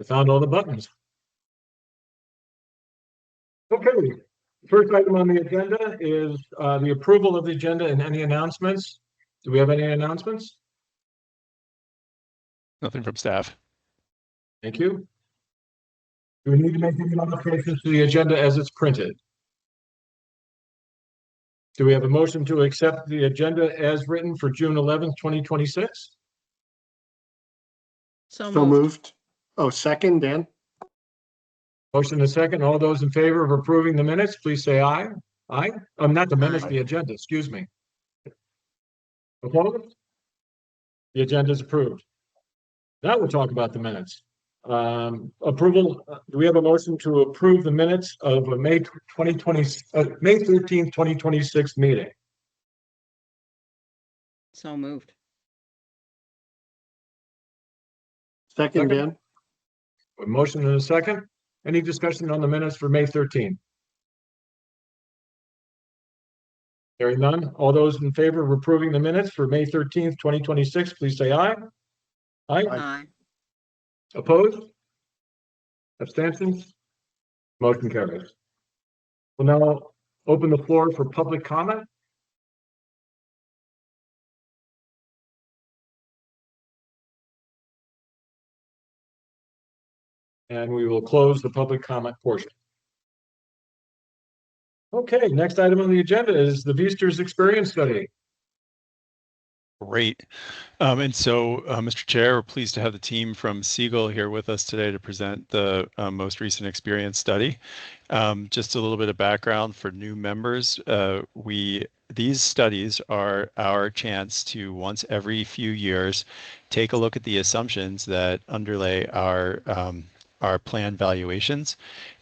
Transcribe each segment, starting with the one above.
I found all the buttons. Okay, first item on the agenda is the approval of the agenda and any announcements. Do we have any announcements? Nothing from staff. Thank you. Do we need to make any modifications to the agenda as it's printed? Do we have a motion to accept the agenda as written for June 11th, 2026? So So moved. moved. Oh, second, Dan? Motion and second. All those in favor of approving the minutes, please say aye. Aye. Not the minutes, Aye. the agenda, excuse me. Opposed? The agenda is approved. Now we'll talk about the minutes. Approval, do we have a motion to approve the minutes of a May 13th, 2026 meeting? So moved. Second, Second. Dan? A motion and a second. Any discussion on the minutes for May 13th? Hearing none. All those in favor of approving the minutes for May 13th, 2026, please say aye. Aye. Aye. Opposed? Abstentions? Motion carries. We'll now open the floor for public comment. And we will close the public comment portion. Okay, next item on the agenda is the VSTRS experience study. Great. And so, Mr. Chair, we're pleased to have the team from Siegel here with us today to present the most recent experience study. Just a little bit of background for new members. These studies are our chance to, once every few years, take a look at the assumptions that underlay our plan valuations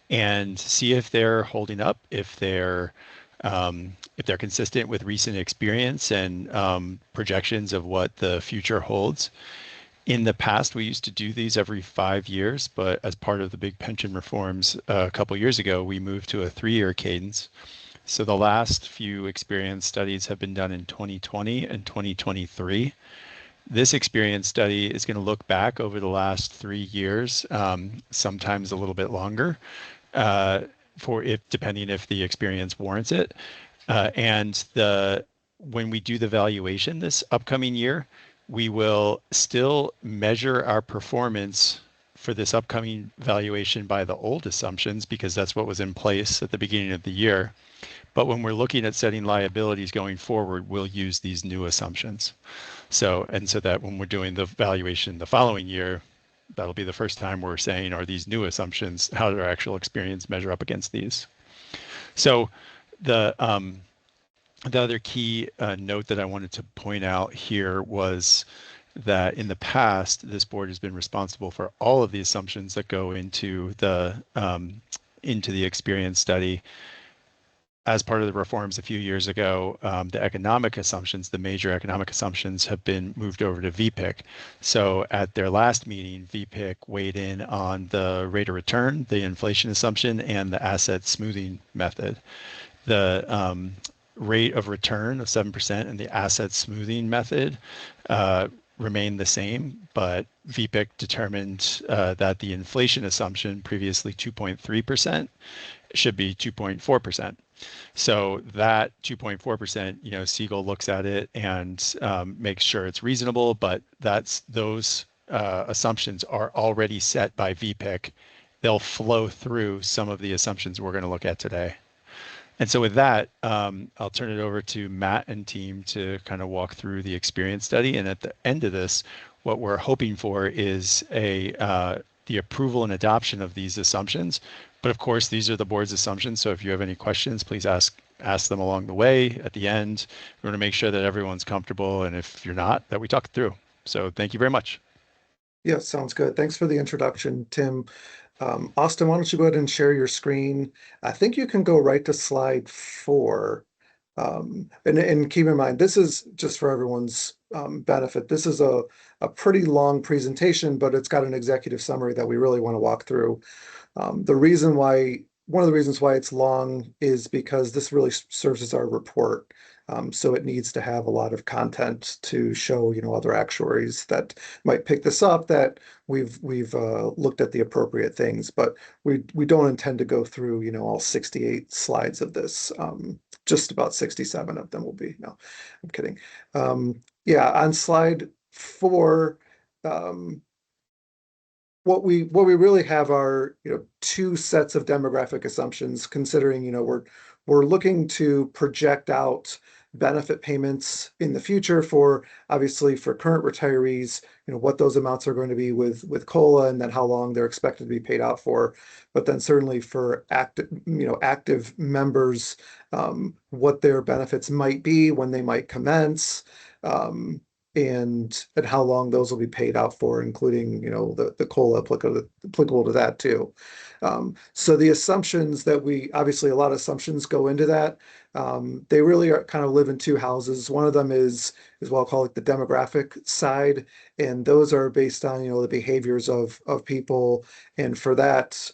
and see if they're holding up, if they're consistent with recent experience and projections of what the future holds. In the past, we used to do these every 5 years, but as part of the big pension reforms a couple years ago, we moved to a 3-year cadence. So the last few experience studies have been done in 2020 and 2023. This experience study is going to look back over the last 3 years, sometimes a little bit longer, depending if the experience warrants it. When we do the valuation this upcoming year, we will still measure our performance for this upcoming valuation by the old assumptions, because that's what was in place at the beginning of the year. But when we're looking at setting liabilities going forward, we'll use these new assumptions. So that when we're doing the valuation the following year, that'll be the first time we're saying, are these new assumptions, how did our actual experience measure up against these? So the other key note that I wanted to point out here was that in the past, this board has been responsible for all of the assumptions that go into the experience study. As part of the reforms a few years ago, the economic assumptions, the major economic assumptions, have been moved over to VPIC. So at their last meeting, VPIC weighed in on the rate of return, the inflation assumption, and the asset smoothing method. The rate of return of 7% and the asset smoothing method remain the same, but VPIC determined that the inflation assumption, previously 2.3%, should be 2.4%. So that 2.4%, Siegel looks at it and makes sure it's reasonable, but those assumptions are already set by VPIC. They'll flow through some of the assumptions we're going to look at today. And so with that, I'll turn it over to Matt and team to kind of walk through the experience study. And at the end of this, what we're hoping for is the approval and adoption of these assumptions. But of course, these are the board's assumptions. So if you have any questions, please ask them along the way. At the end, we want to make sure that everyone's comfortable. And if you're not, that we talk it through. So thank you very much. Yeah, sounds good. Thanks for the introduction, Tim. Austin, why don't you go ahead and share your screen? I think you can go right to slide 4. And keep in mind, this is just for everyone's benefit. This is a pretty long presentation, but it's got an executive summary that we really want to walk through. One of the reasons why it's long is because this really serves as our report. So it needs to have a lot of content to show, other actuaries that might pick this up, that we've looked at the appropriate things, but we don't intend to go through, all 68 slides of this. Just about 67 of them will be. No, I'm kidding. Yeah, on slide 4, what we really have are, two sets of demographic assumptions, considering, we're looking to project out benefit payments in the future for, obviously, for current retirees, what those amounts are going to be with COLA, and then how long they're expected to be paid out for. But then certainly for active members, what their benefits might be, when they might commence, and how long those will be paid out for, including, the COLA applicable to that too. So the assumptions that obviously a lot of assumptions go into that. They really are kind of live in two houses. One of them is what I'll call it the demographic side, and those are based on, the behaviors of people. And for that,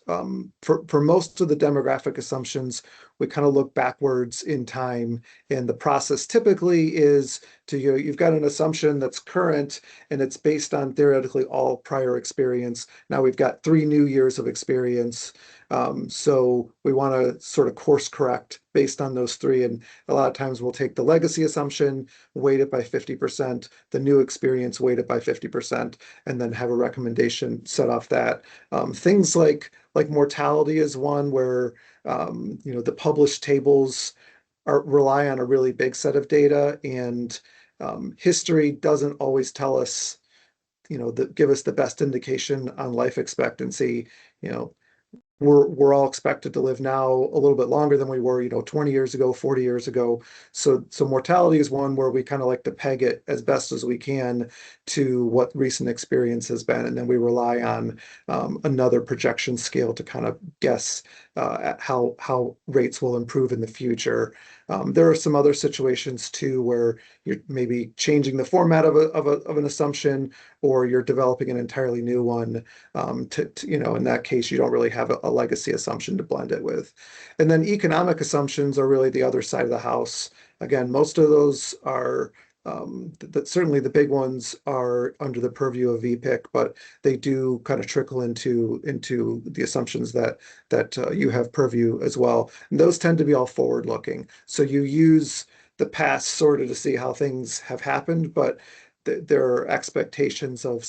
for most of the demographic assumptions, we kind of look backwards in time, and the process typically is to, you've got an assumption that's current, and it's based on theoretically all prior experience. Now we've got 3 new years of experience. So we want to sort of course correct based on those 3. And a lot of times we'll take the legacy assumption, weight it by 50%, the new experience, weight it by 50%, and then have a recommendation set off that. Things like mortality is one where, the published tables rely on a really big set of data, and history doesn't always tell us, give us the best indication on life expectancy. We're all expected to live now a little bit longer than we were, 20 years ago, 40 years ago. So mortality is one where we kind of like to peg it as best as we can to what recent experience has been, and then we rely on another projection scale to kind of guess at how rates will improve in the future. There are some other situations too where you're maybe changing the format of an assumption, or you're developing an entirely new one. In that case, you don't really have a legacy assumption to blend it with. And then economic assumptions are really the other side of the house. Again, most of those are certainly the big ones are under the purview of VPIC, but they do kind of trickle into the assumptions that you have purview as well. And those tend to be all forward looking. So you use the past sort of to see how things have happened, but there are expectations of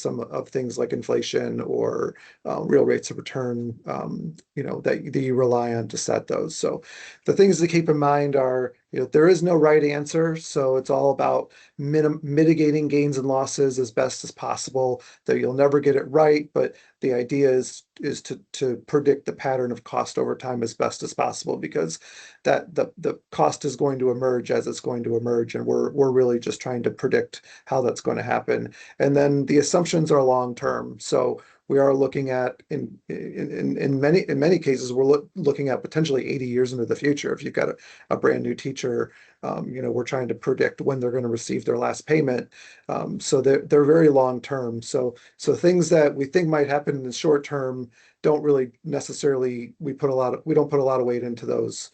things like inflation or real rates of return, that you rely on to set those. So the things to keep in mind are, there is no right answer. So it's all about mitigating gains and losses as best as possible. That you'll never get it right, but the idea is to predict the pattern of cost over time as best as possible, because that the cost is going to emerge as it's going to emerge, and we're really just trying to predict how that's going to happen. And then the assumptions are long term. So we are looking at in many cases, we're looking at potentially 80 years into the future. If you've got a brand new teacher, we're trying to predict when they're going to receive their last payment. So they're very long term. So things that we think might happen in the short term don't really necessarily, we don't put a lot of weight into those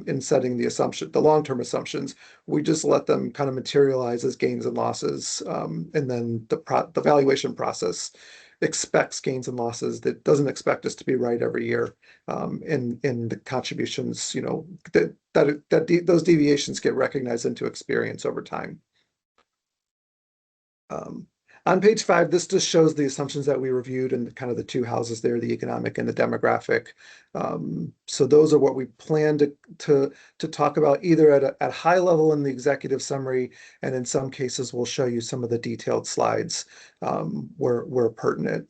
in setting the long-term assumptions. We just let them kind of materialize as gains and losses, and then the valuation process expects gains and losses, that doesn't expect us to be right every year. In the contributions, those deviations get recognized into experience over time. On page 5, this just shows the assumptions that we reviewed and kind of the 2 houses there, the economic and the demographic. So those are what we plan to talk about, either at a high level in the executive summary, and in some cases we'll show you some of the detailed slides where pertinent.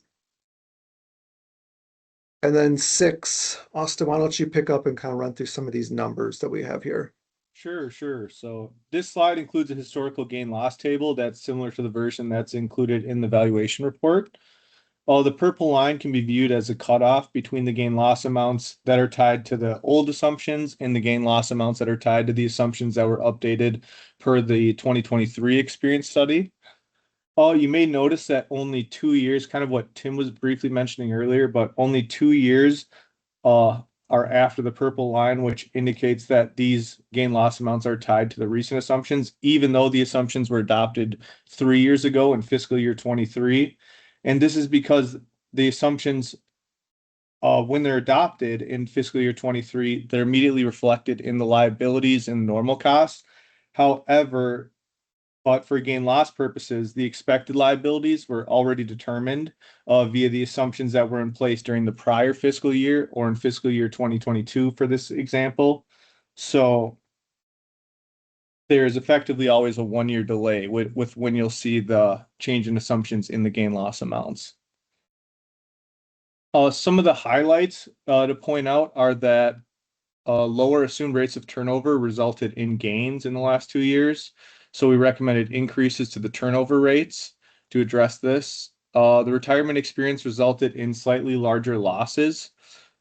And then 6, Austin, why don't you pick up and kind of run through some of these numbers that we have here? Sure. So this slide includes a historical gain loss table that's similar to the version that's included in the valuation report. The purple line can be viewed as a cutoff between the gain loss amounts that are tied to the old assumptions and the gain loss amounts that are tied to the assumptions that were updated per the 2023 experience study. You may notice that only 2 years, kind of what Tim was briefly mentioning earlier, but only 2 years are after the purple line, which indicates that these gain loss amounts are tied to the recent assumptions, even though the assumptions were adopted 3 years ago in fiscal year 23. And this is because the assumptions, when they're adopted in fiscal year 23, they're immediately reflected in the liabilities and normal costs. However, but for gain loss purposes, the expected liabilities were already determined via the assumptions that were in place during the prior fiscal year or in fiscal year 2022 for this example. So there's effectively always a 1 year delay with when you'll see the change in assumptions in the gain loss amounts. Some of the highlights to point out are that lower assumed rates of turnover resulted in gains in the last 2 years. So we recommended increases to the turnover rates to address this. The retirement experience resulted in slightly larger losses.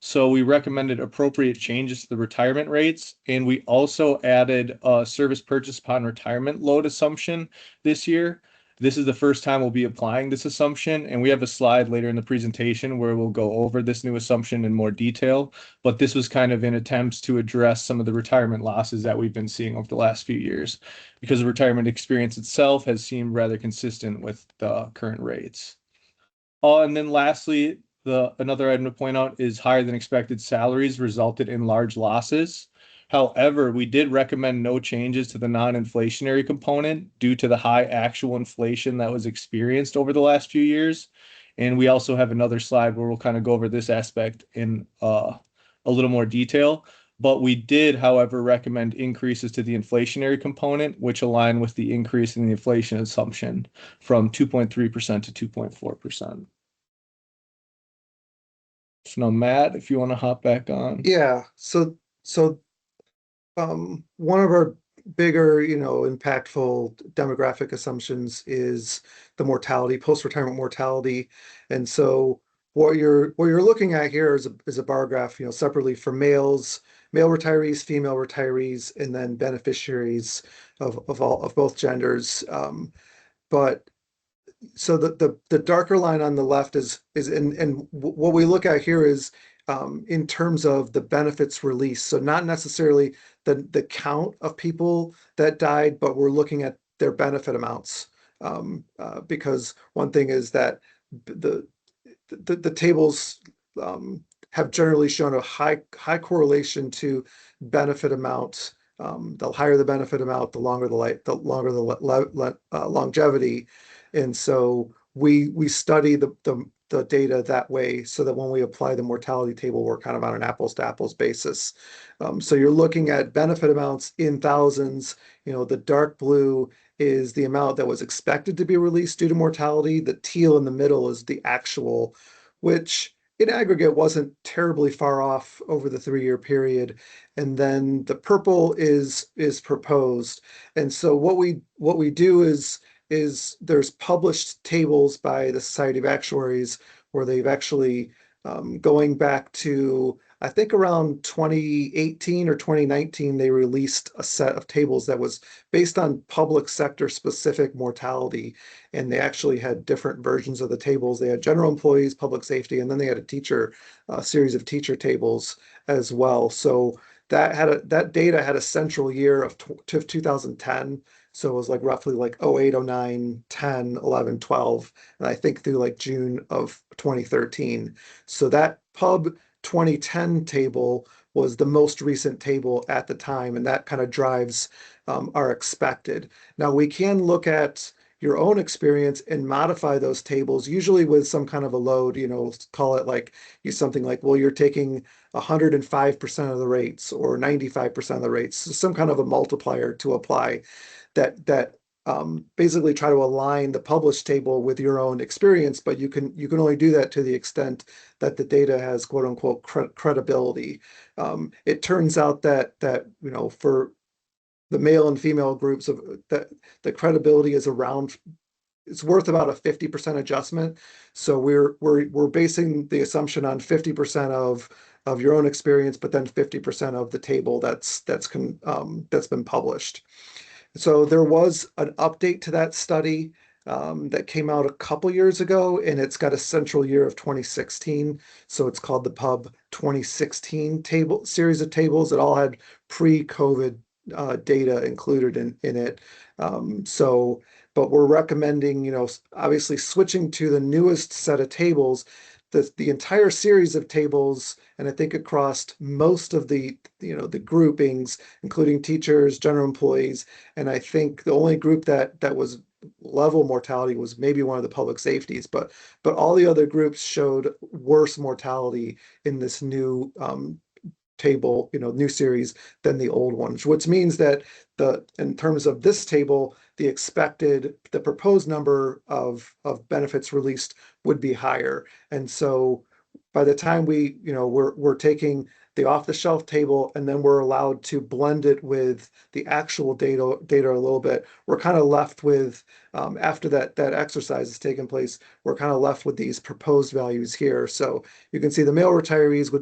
So we recommended appropriate changes to the retirement rates. And we also added a service purchase upon retirement load assumption this year. This is the first time we'll be applying this assumption, and we have a slide later in the presentation where we'll go over this new assumption in more detail. But this was kind of in attempts to address some of the retirement losses that we've been seeing over the last few years, because the retirement experience itself has seemed rather consistent with the current rates. And then lastly, another item to point out is higher than expected salaries resulted in large losses. However, we did recommend no changes to the non-inflationary component due to the high actual inflation that was experienced over the last few years. And we also have another slide where we'll kind of go over this aspect in a little more detail. But we did, however, recommend increases to the inflationary component, which align with the increase in the inflation assumption from 2.3% to 2.4%. So now, Matt, if you want to hop back on. Yeah, so one of our bigger, impactful demographic assumptions is the mortality, post-retirement mortality. And so what you're looking at here is a bar graph, separately for male retirees, female retirees, and then beneficiaries of both genders. But so the darker line on the left is and what we look at here is in terms of the benefits released. So not necessarily the count of people that died, but we're looking at their benefit amounts. Because one thing is that the tables have generally shown a high correlation to benefit amounts. The higher the benefit amount, the longer the longevity. And so we study the data that way so that when we apply the mortality table, we're kind of on an apples to apples basis. So you're looking at benefit amounts in thousands. The dark blue is the amount that was expected to be released due to mortality. The teal in the middle is the actual, which in aggregate wasn't terribly far off over the 3-year period. And then the purple is proposed. And so what we do is there's published tables by the Society of Actuaries where they've actually going back to, I think around 2018 or 2019, they released a set of tables that was based on public sector specific mortality. And they actually had different versions of the tables. They had general employees, public safety, and then they had a series of teacher tables as well. So that data had a central year of 2010. So it was like roughly like 08, 09, 10, 11, 12, and I think through like June of 2013. So that Pub 2010 table was the most recent table at the time, and that kind of drives our expected. Now we can look at your own experience and modify those tables, usually with some kind of a load, call it like something like, well, you're taking 105% of the rates or 95% of the rates, so some kind of a multiplier to apply that basically try to align the published table with your own experience, but you can only do that to the extent that the data has quote unquote credibility. It turns out that for the male and female groups of that the credibility is around, it's worth about a 50% adjustment. So we're basing the assumption on 50% of your own experience, but then 50% of the table that's been published. So there was an update to that study that came out a couple years ago, and it's got a central year of 2016. So it's called the Pub 2016 table series of tables. It all had pre-COVID data included in it. But we're recommending, obviously switching to the newest set of tables. The entire series of tables, and I think across most of the groupings, including teachers, general employees, and I think the only group that was level mortality was maybe one of the public safeties, but all the other groups showed worse mortality in this new table, new series than the old ones, which means that in terms of this table, the proposed number of benefits released would be higher. And so by the time we're taking the off-the-shelf table and then we're allowed to blend it with the actual data a little bit, we're kind of left with, after that exercise has taken place, we're kind of left with these proposed values here. So you can see the male retirees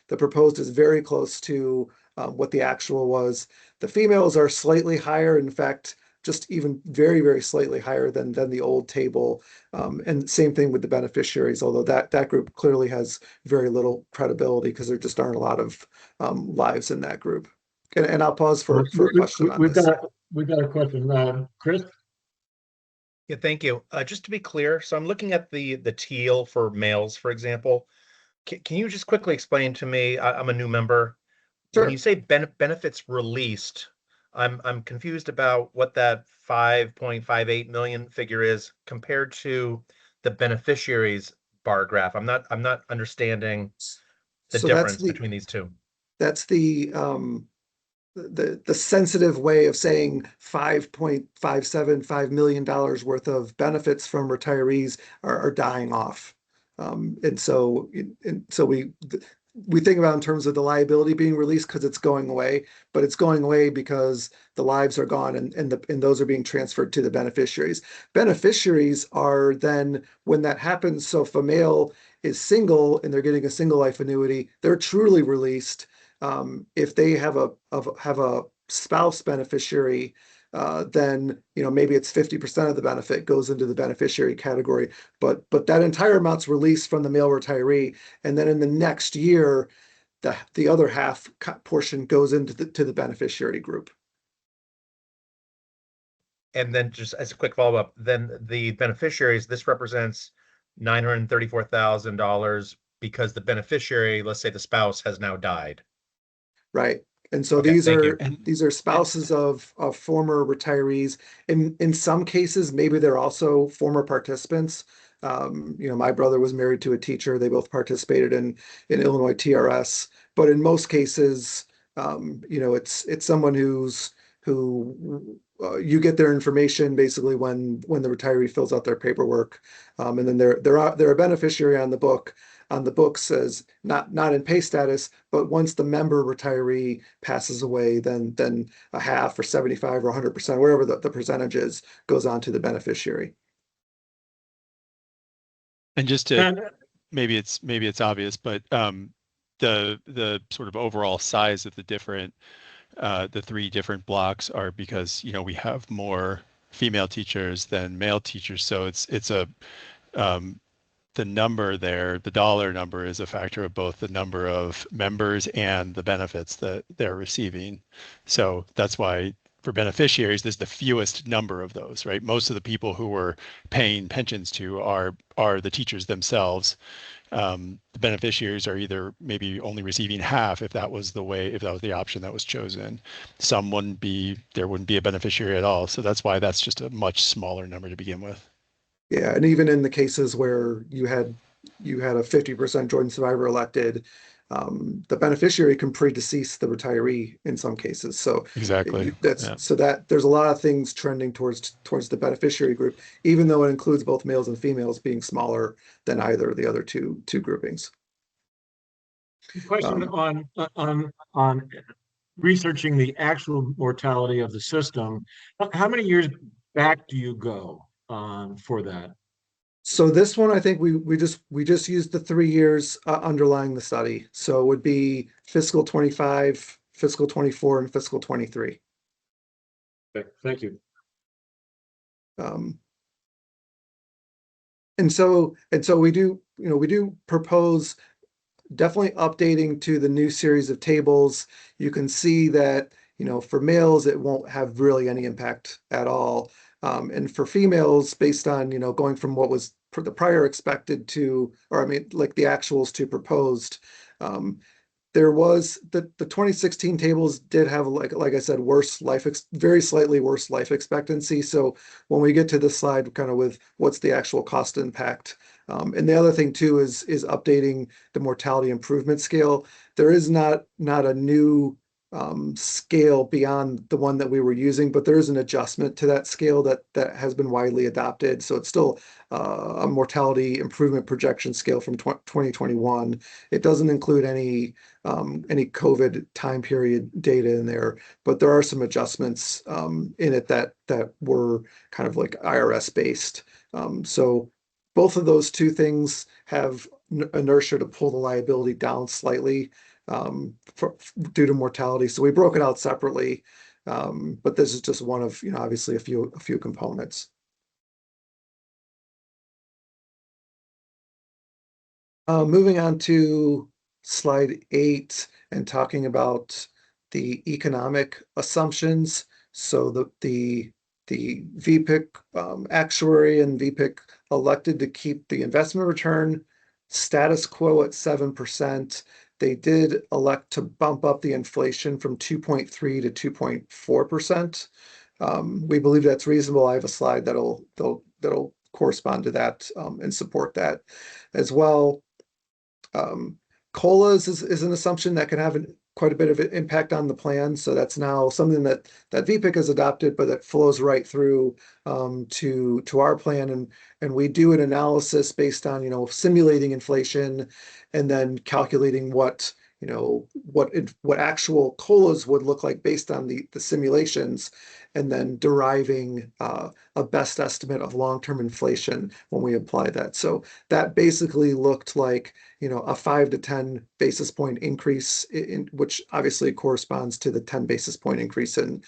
the proposed is very close to what the actual was. The females are slightly higher. In fact, just even very, very slightly higher than the old table. And same thing with the beneficiaries, although that group clearly has very little credibility because there just aren't a lot of lives in that group. And I'll pause for a question on We've this. got a question. Chris? Yeah, thank you. Just to be clear, so I'm looking at the teal for males, for example. Can you just quickly explain to me, I'm a new member, when Sure. you say benefits released, I'm confused about what that 5.58 million figure is compared to the beneficiaries bar graph. I'm not understanding the So that's difference between these two. that's the sensitive way of saying $5.575 million worth of benefits from retirees are dying off. And so we think about in terms of the liability being released because it's going away, but it's going away because the lives are gone and those are being transferred to the beneficiaries. Beneficiaries are then, when that happens, so if a male is single and they're getting a single life annuity, they're truly released. If they have a spouse beneficiary, then maybe it's 50% of the benefit goes into the beneficiary category, but that entire amount's released from the male retiree, and then in the next year, the other half portion goes into the beneficiary group. And then just as a quick follow-up, then the beneficiaries, this represents $934,000 because the beneficiary, let's say the spouse, has now died. Right. And so Okay, thank you. these are spouses of former retirees. In some cases, maybe they're also former participants. My brother was married to a teacher. They both participated in Illinois TRS. But in most cases, it's someone who you get their information basically when the retiree fills out their paperwork, and then they're a beneficiary on the book. On the book says not in pay status, but once the member retiree passes away, then a half or 75 or 100%, wherever the percentage is, goes on to the beneficiary. And just to And maybe it's obvious, but the sort of overall size of the three different blocks are because we have more female teachers than male teachers, so it's a the number there, the dollar number, is a factor of both the number of members and the benefits that they're receiving. So that's why for beneficiaries, there's the fewest number of those, right? Most of the people who we're paying pensions to are the teachers themselves. The beneficiaries are either maybe only receiving half if that was the option that was chosen. There wouldn't be a beneficiary at all. So that's why that's just a much smaller number to begin with. Yeah, and even in the cases where you had a 50% joint survivor elected, the beneficiary can predecease the retiree in some cases. So Exactly. that there's a lot of things trending towards the beneficiary group, even though it includes both males and females being smaller than either of the other two groupings. question on researching the actual mortality of the system. How many years back do you go for that? So this one, I think we just used the 3 years underlying the study. So it would be fiscal 25, fiscal 24, and fiscal 23. Okay, thank you. And so we do, we do propose definitely updating to the new series of tables. You can see that, for males, it won't have really any impact at all. And for females, based on, going from what was the prior expected to, or I mean, like the actuals to proposed, there was the 2016 tables did have, like I said, very slightly worse life expectancy. So when we get to this slide, kind of with what's the actual cost impact. And the other thing too is updating the mortality improvement scale. There is not a new scale beyond the one that we were using, but there is an adjustment to that scale that has been widely adopted. So it's still a mortality improvement projection scale from 2021. It doesn't include any COVID time period data in there, but there are some adjustments in it that were kind of like IRS based. So both of those two things have inertia to pull the liability down slightly due to mortality. So we broke it out separately, but this is just one of, obviously a few components. Moving on to slide 8 and talking about the economic assumptions. So the VPIC actuary and VPIC elected to keep the investment return status quo at 7%. They did elect to bump up the inflation from 2.3 to 2.4%. We believe that's reasonable. I have a slide that'll correspond to that and support that as well. COLAs is an assumption that can have quite a bit of an impact on the plan. So that's now something that VPIC has adopted, but that flows right through to our plan. And we do an analysis based on, simulating inflation and then calculating what actual COLAs would look like based on the simulations, and then deriving a best estimate of long-term inflation when we apply that. So that basically looked like, a 5 to 10 basis point increase in which obviously corresponds to the 10 basis point increase in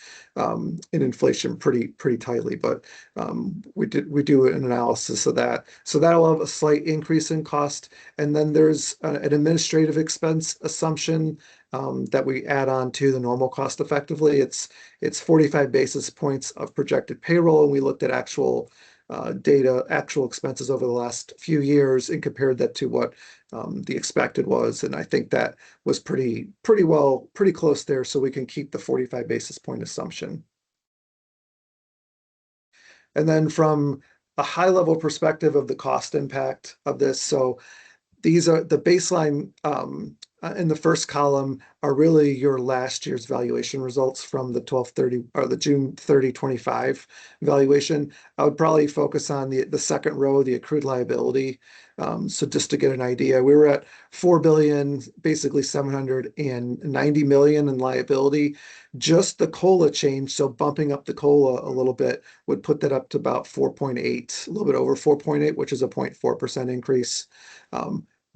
inflation pretty tightly. But we do an analysis of that. So that'll have a slight increase in cost. And then there's an administrative expense assumption that we add on to the normal cost effectively. It's 45 basis points of projected payroll, and we looked at actual data, actual expenses over the last few years and compared that to what the expected was. And I think that was pretty close there, so we can keep the 45 basis point assumption. And then from a high level perspective of the cost impact of this, so these are the baseline in the first column are really your last year's valuation results from the June 30, 25 valuation. I would probably focus on the second row, the accrued liability. So just to get an idea, we were at 4 billion, basically 790 million in liability. Just the COLA change, so bumping up the COLA a little bit would put that up to about 4.8, a little bit over 4.8, which is a 0.4% increase.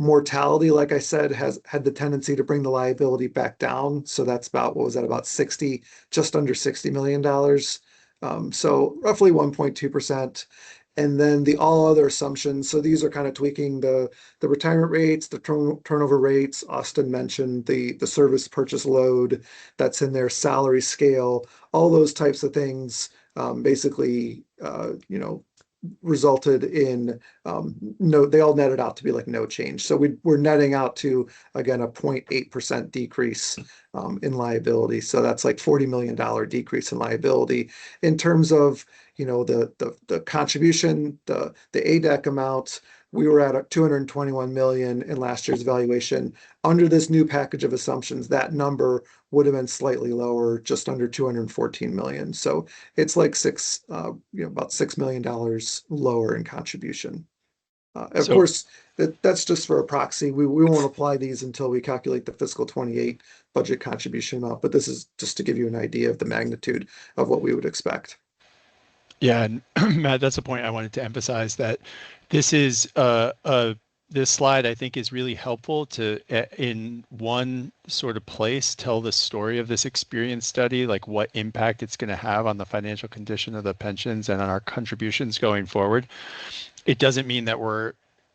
Mortality, like I said, has had the tendency to bring the liability back down. So that's about, what was that, about 60, just under $60 million. So roughly 1.2%. And then the all other assumptions. So these are kind of tweaking the retirement rates, the turnover rates. Austin mentioned the service purchase load that's in their salary scale, all those types of things, basically, resulted in they all netted out to be like no change. So we're netting out to, again, a 0.8% decrease in liability. So that's like $40 million decrease in liability. In terms of the contribution, the ADEC amount, we were at 221 million in last year's valuation. Under this new package of assumptions, that number would have been slightly lower, just under 214 million. So it's like about $6 million lower in contribution. Of course, that's just for a proxy. We won't apply these until we calculate the fiscal 28 budget contribution amount, but this is just to give you an idea of the magnitude of what we would expect. Yeah, and Matt, that's a point I wanted to emphasize, that this is this slide I think is really helpful to, in one sort of place, tell the story of this experience study, like what impact it's going to have on the financial condition of the pensions and on our contributions going forward. it doesn't mean that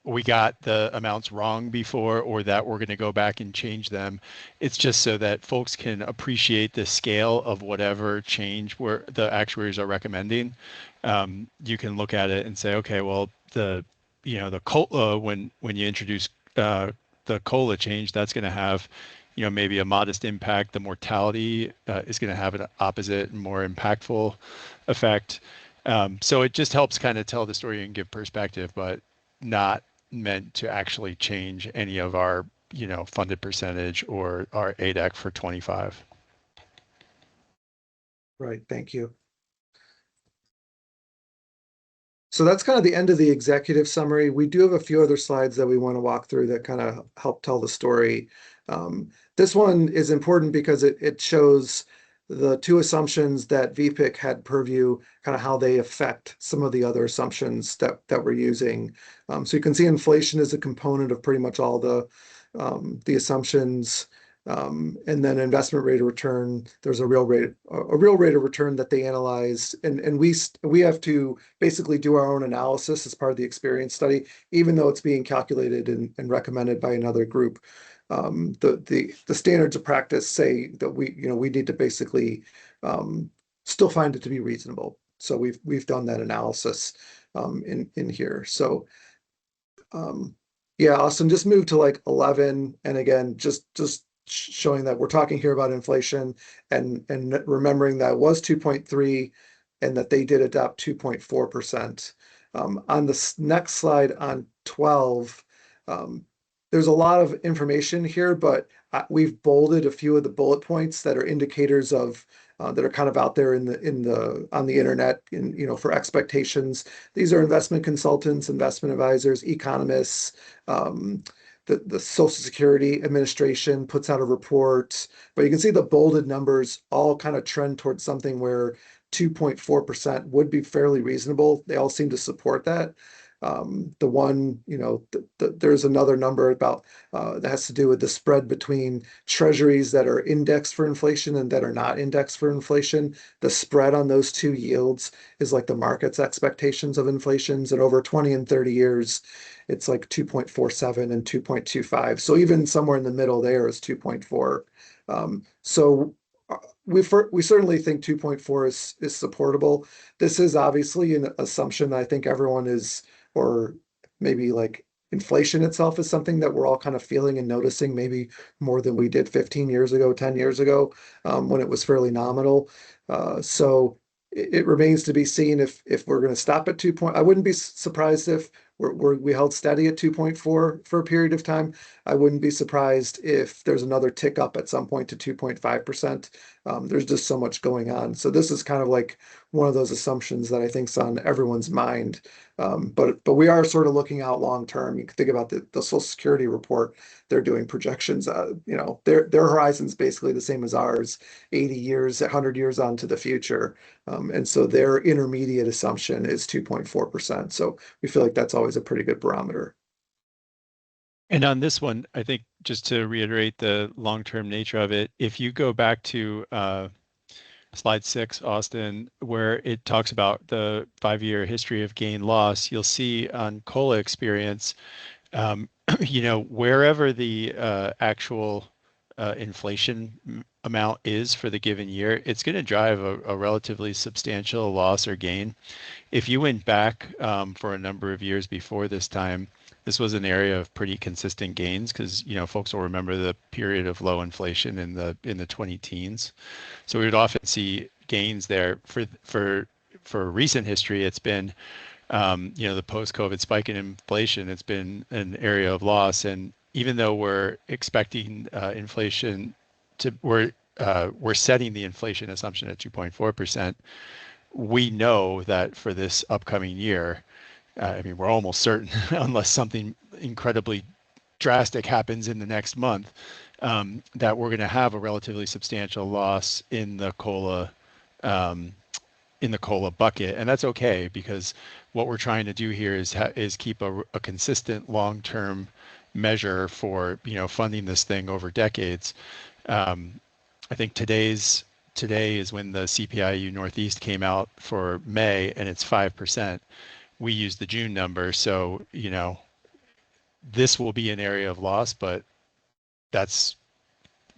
we got the amounts wrong before or that we're going to go back and change them. It's just so that folks can appreciate the scale of whatever change where the actuaries are recommending. You can look at it and say, okay, well, the COLA, when you introduce the COLA change, that's going to have maybe a modest impact. The mortality is going to have an opposite and more impactful effect. So it just helps kind of tell the story and give perspective, but not meant to actually change any of our funded percentage or our ADEC for 25. Right, thank you. So that's kind of the end of the executive summary. We do have a few other slides that we want to walk through that kind of help tell the story. This one is important because it shows the two assumptions that VPIC had purview, kind of how they affect some of the other assumptions that we're using. So you can see inflation is a component of pretty much all the assumptions. And then investment rate of return, there's a real rate of return that they analyzed. And we have to basically do our own analysis as part of the experience study, even though it's being calculated and recommended by another group. The standards of practice say that we need to basically still find it to be reasonable. So we've done that analysis in here. So yeah, Austin, just move to like 11, and again, just showing that we're talking here about inflation and remembering that it was 2.3 and that they did adopt 2.4%. On the next slide on 12, there's a lot of information here, but we've bolded a few of the bullet points that are indicators of that are kind of out there on the internet for expectations. These are investment consultants, investment advisors, economists. The Social Security Administration puts out a report, but you can see the bolded numbers all kind of trend towards something where 2.4% would be fairly reasonable. They all seem to support that. The one, there's another number about that has to do with the spread between treasuries that are indexed for inflation and that are not indexed for inflation. The spread on those two yields is like the market's expectations of inflations, and over 20 and 30 years, it's like 2.47 and 2.25. So even somewhere in the middle there is 2.4. So we certainly think 2.4 is supportable. This is obviously an assumption that I think everyone is, or maybe like inflation itself is something that we're all kind of feeling and noticing maybe more than we did 15 years ago, 10 years ago, when it was fairly nominal. So it remains to be seen if we're going to stop at 2 point. I wouldn't be surprised if we held steady at 2.4 for a period of time. I wouldn't be surprised if there's another tick up at some point to 2.5%. There's just so much going on. So this is kind of like one of those assumptions that I think's on everyone's mind. But we are sort of looking out long term. You can think about the Social Security report. They're doing projections. Their horizon's basically the same as ours, 80 years, 100 years on to the future. And so their intermediate assumption is 2.4%. So we feel like that's always a pretty good barometer. And on this one, I think just to reiterate the long-term nature of it, if you go back to slide 6, Austin, where it talks about the 5-year history of gain loss, you'll see on COLA experience, wherever the actual inflation amount is for the given year, it's going to drive a relatively substantial loss or gain. If you went back for a number of years before this time, this was an area of pretty consistent gains because folks will remember the period of low inflation in the 20 teens. So we would often see gains there. For recent history, it's been the post-COVID spike in inflation. It's been an area of loss, and even though we're expecting inflation we're setting the inflation assumption at 2.4%. We know that for this upcoming year, we're almost certain, unless something incredibly drastic happens in the next month, that we're going to have a relatively substantial loss in the COLA bucket, and that's okay because what we're trying to do here is keep a consistent long-term measure for funding this thing over decades. I think today is when the CPIU Northeast came out for May, and it's 5%. we use the June number. So, this will be an area of loss, but that's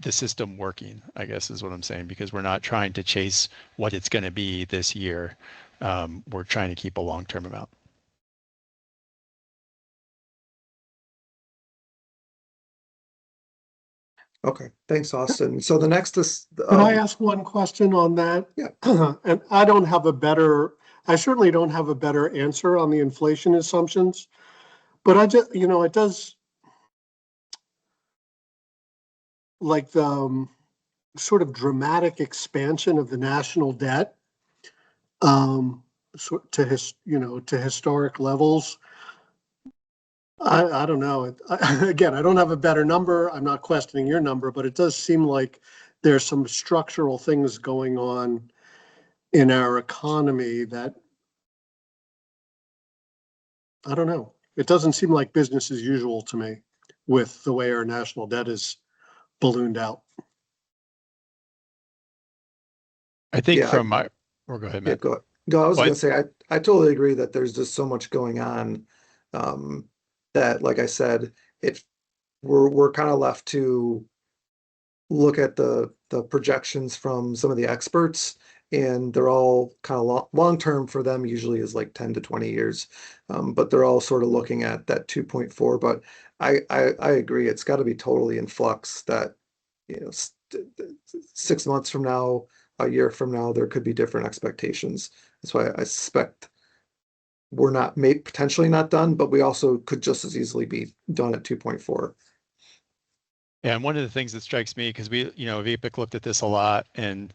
the system working, I guess is what I'm saying, because we're not trying to chase what it's going to be this year. We're trying to keep a long-term amount. Okay, thanks, Austin. So the next is, Can I ask one question on that? Yeah. And I certainly don't have a better answer on the inflation assumptions, but I just, it does like the sort of dramatic expansion of the national debt, to historic levels. I don't know. Again, I don't have a better number. I'm not questioning your number, but it does seem like there's some structural things going on in our economy that, I don't know. It doesn't seem like business as usual to me with the way our national debt is ballooned out. I think Yeah, from my, or go ahead, yeah, Matt. go. No, I was What? gonna say, I totally agree that there's just so much going on, that, like I said, we're kind of left to look at the projections from some of the experts, and they're all kind of long term for them usually is like 10 to 20 years. But they're all sort of looking at that 2.4. But I agree, it's got to be totally in flux that, 6 months from now, a year from now, there could be different expectations. That's why I suspect we're potentially not done, but we also could just as easily be done at 2.4. And one of the things that strikes me, because VPIC looked at this a lot, and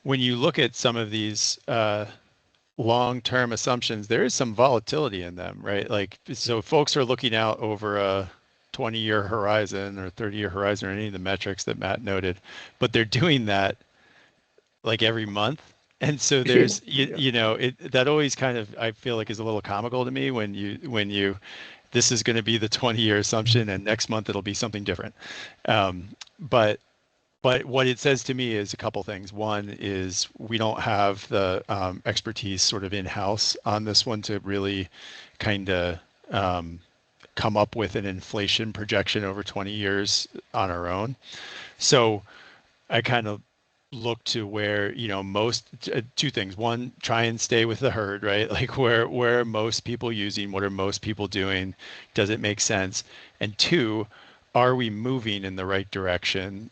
when you look at some of these long-term assumptions, there is some volatility in them, right? Like, so folks are looking out over a 20-year horizon or 30-year horizon or any of the metrics that Matt noted, but they're doing that like every month. And so there's, that always kind of, I feel like, is a little comical to me when you this is going to be the 20-year assumption and next month it'll be something different. But what it says to me is a couple things. One is we don't have the expertise sort of in-house on this one to really kind of come up with an inflation projection over 20 years on our own. So I kind of look to where, most two things. One, try and stay with the herd, right? Like where are most people using? What are most people doing? Does it make sense? And two, are we moving in the right direction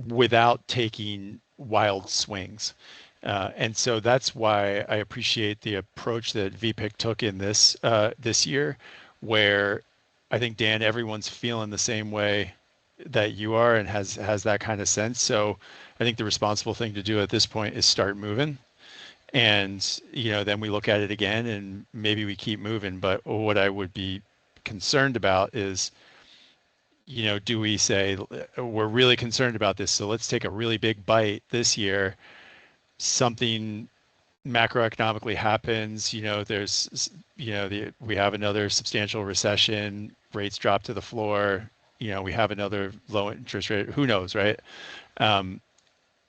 without taking wild swings? And so that's why I appreciate the approach that VPIC took in this year, where I think, Dan, everyone's feeling the same way that you are and has that kind of sense. So I think the responsible thing to do at this point is start moving. And, then we look at it again and maybe we keep moving. But what I would be concerned about is, do we say we're really concerned about this, so let's take a really big bite this year, something macroeconomically happens, we have another substantial recession, rates drop to the floor, we have another low interest rate, who knows, right?